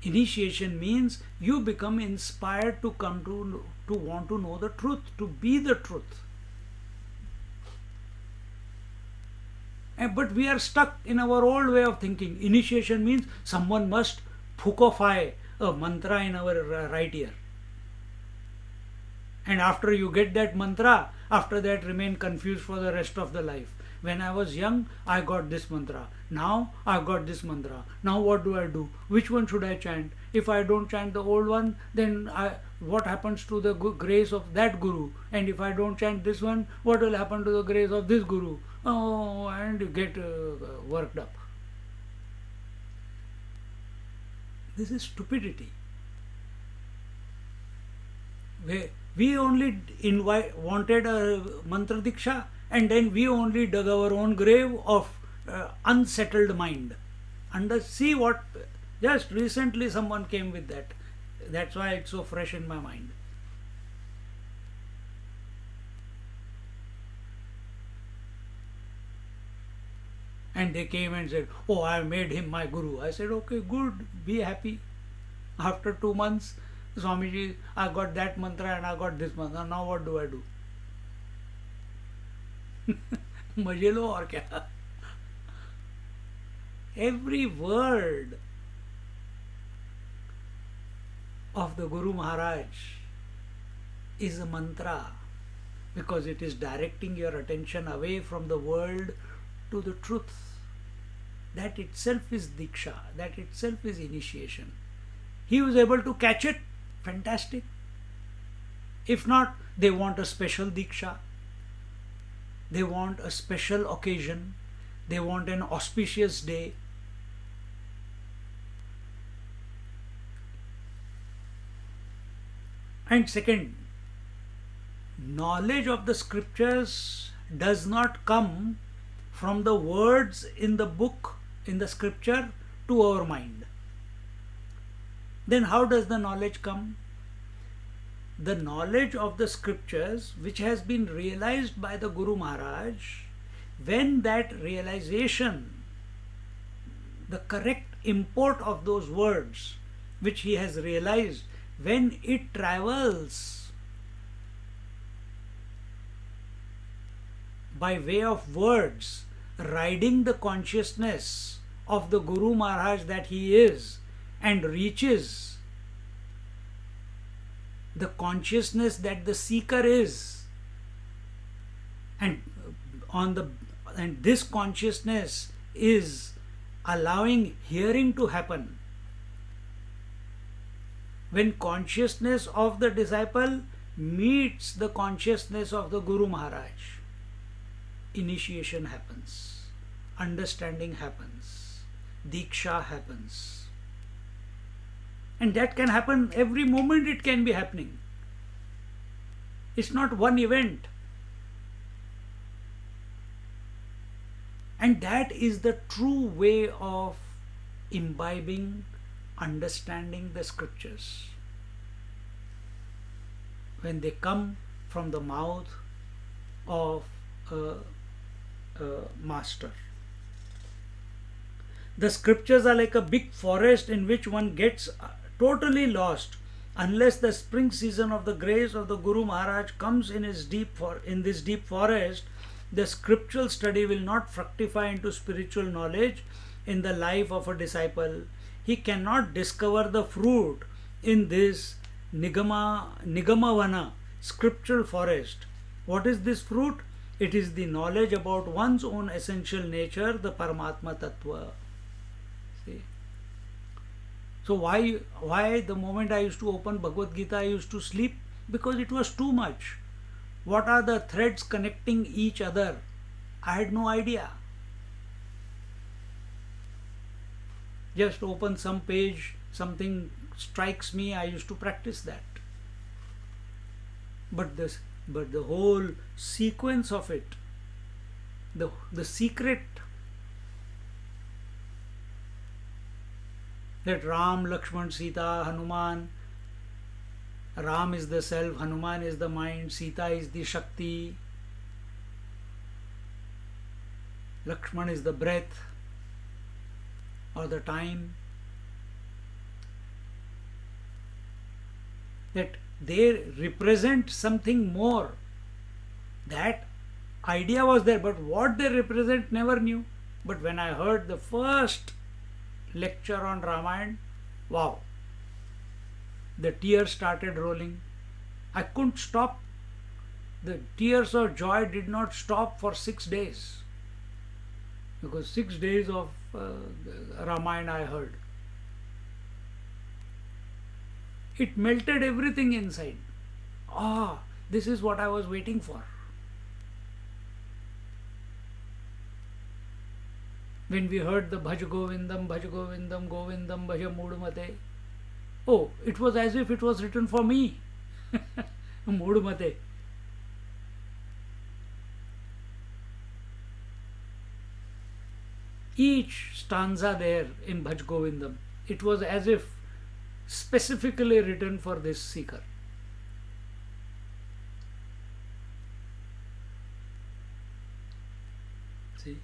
Initiation means you become inspired to come to want to know the truth, to be the truth. But we are stuck in our old way of thinking. Initiation means someone must phukofy a mantra in our right ear. And after you get that mantra, after that remain confused for the rest of the life. When I was young, I got this mantra. Now I got this mantra. Now what do I do? Which one should I chant? If I don't chant the old one, then what happens to the grace of that Guru? And if I don't chant this one, what will happen to the grace of this Guru? Oh, and you get worked up. This is stupidity. We only wanted a mantra diksha, and then we only dug our own grave of unsettled mind. And see what, just recently someone came with that. That's why it's so fresh in my mind. And they came and said, oh, I made him my Guru. I said, okay, good, be happy. After 2 months, Swamiji, I got that mantra and I got this mantra. Now what do I do? मजे लो और क्या. Every word of the Guru Maharaj is a mantra, because it is directing your attention away from the world to the truth. That itself is diksha. That itself is initiation. He was able to catch it. Fantastic. If not, they want a special diksha. They want a special occasion. They want an auspicious day. And second, knowledge of the scriptures does not come from the words in the book, in the scripture, to our mind. Then how does the knowledge come? The knowledge of the scriptures, which has been realized by the Guru Maharaj, when that realization, the correct import of those words which he has realized, when it travels by way of words, riding the consciousness of the Guru Maharaj that he is, and reaches the consciousness that the seeker is, and this consciousness is allowing hearing to happen. When consciousness of the disciple meets the consciousness of the Guru Maharaj, initiation happens, understanding happens, diksha happens. And that can happen every moment. It can be happening. It's not one event. And that is the true way of imbibing, understanding the scriptures. when they come from the mouth of a master. The scriptures are like a big forest in which one gets totally lost unless the spring season of the grace of the Guru Maharaj comes in this deep forest. The scriptural study will not fructify into spiritual knowledge in the life of a disciple. He cannot discover the fruit in this Nigamavana, scriptural forest. What is this fruit? It is the knowledge about one's own essential nature, the Paramatma Tattva. See? So why the moment I used to open Bhagavad Gita, I used to sleep? Because it was too much. What are the threads connecting each other? I had no idea. Just open some page, something strikes me, I used to practice that. But the whole sequence of it, the secret that Ram, Lakshman, Sita, Hanuman, Ram is the self, Hanuman is the mind, Sita is the Shakti, Lakshman is the breath or the time, that they represent something more. That idea was there, but what they represent never knew. But when I heard the first lecture on Ramayana, wow, the tears started rolling. I couldn't stop. The tears of joy did not stop for 6 days. Because 6 days of Ramayana I heard. It melted everything inside. Ah, this is what I was waiting for. When we heard the Bhaj Govindam, Govindam Bhaja Mudmate. Oh, it was as if it was written for me. Mudmate. Each stanza there in Bhaj Govindam, it was as if specifically written for this seeker. See?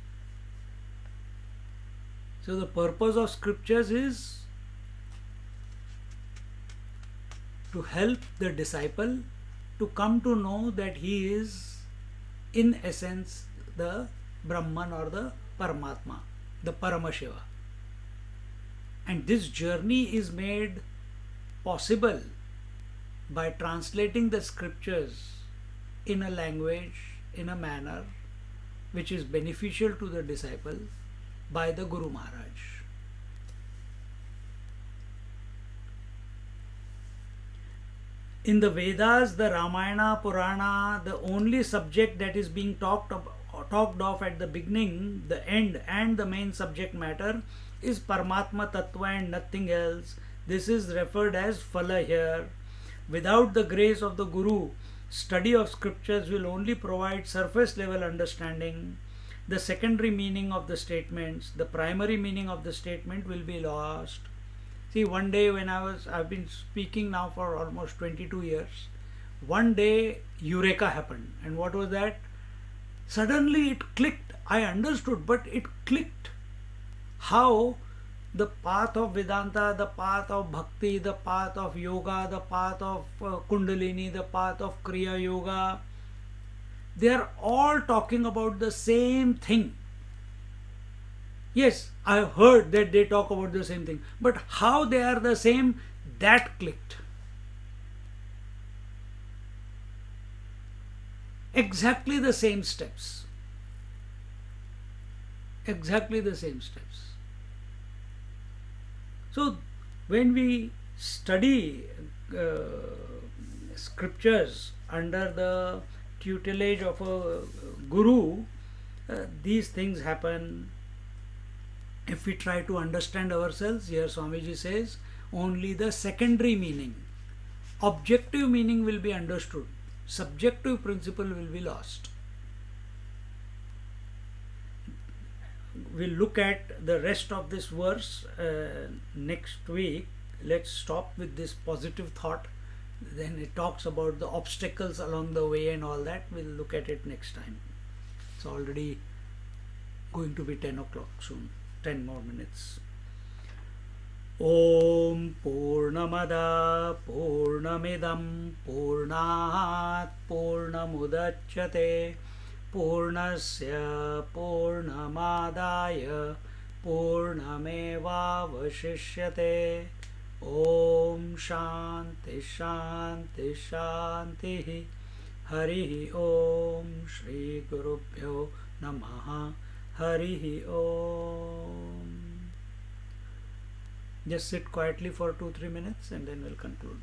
So the purpose of scriptures is to help the disciple to come to know that he is in essence the Brahman or the Paramatma, the Paramashiva. And this journey is made possible by translating the scriptures in a language, in a manner which is beneficial to the disciple by the Guru Maharaj. In the Vedas, the Ramayana, Purana, the only subject that is being talked of at the beginning, the end, and the main subject matter is Paramatma Tattva and nothing else. This is referred as Phala here. Without the grace of the Guru, study of scriptures will only provide surface level understanding. The secondary meaning of the statements, the primary meaning of the statement will be lost. See, one day when I've been speaking now for almost 22 years, one day Eureka happened. And what was that? Suddenly it clicked. I understood, but it clicked. How the path of Vedanta, the path of Bhakti, the path of Yoga, the path of Kundalini, the path of Kriya Yoga, they are all talking about the same thing. Yes, I have heard that they talk about the same thing, but how they are the same, that clicked. Exactly the same steps. Exactly the same steps. So, when we study scriptures under the tutelage of a guru, these things happen. If we try to understand ourselves, here Swamiji says, only the secondary meaning. Objective meaning will be understood. Subjective principle will be lost. We'll look at the rest of this verse next week. Let's stop with this positive thought Then it talks about the obstacles along the way and all that. We'll look at it next time. It's already going to be 10 o'clock soon. 10 more minutes. Om Purnamada Purnamidam Purnat Purnamudachyate Purnasya Purnamadaya Purnamevavashishyate. Om Shanti Shanti Shanti. Hari Om. Shri Gurubhyo Namaha. Hari Om. Just sit quietly for 2-3 minutes and then we'll conclude.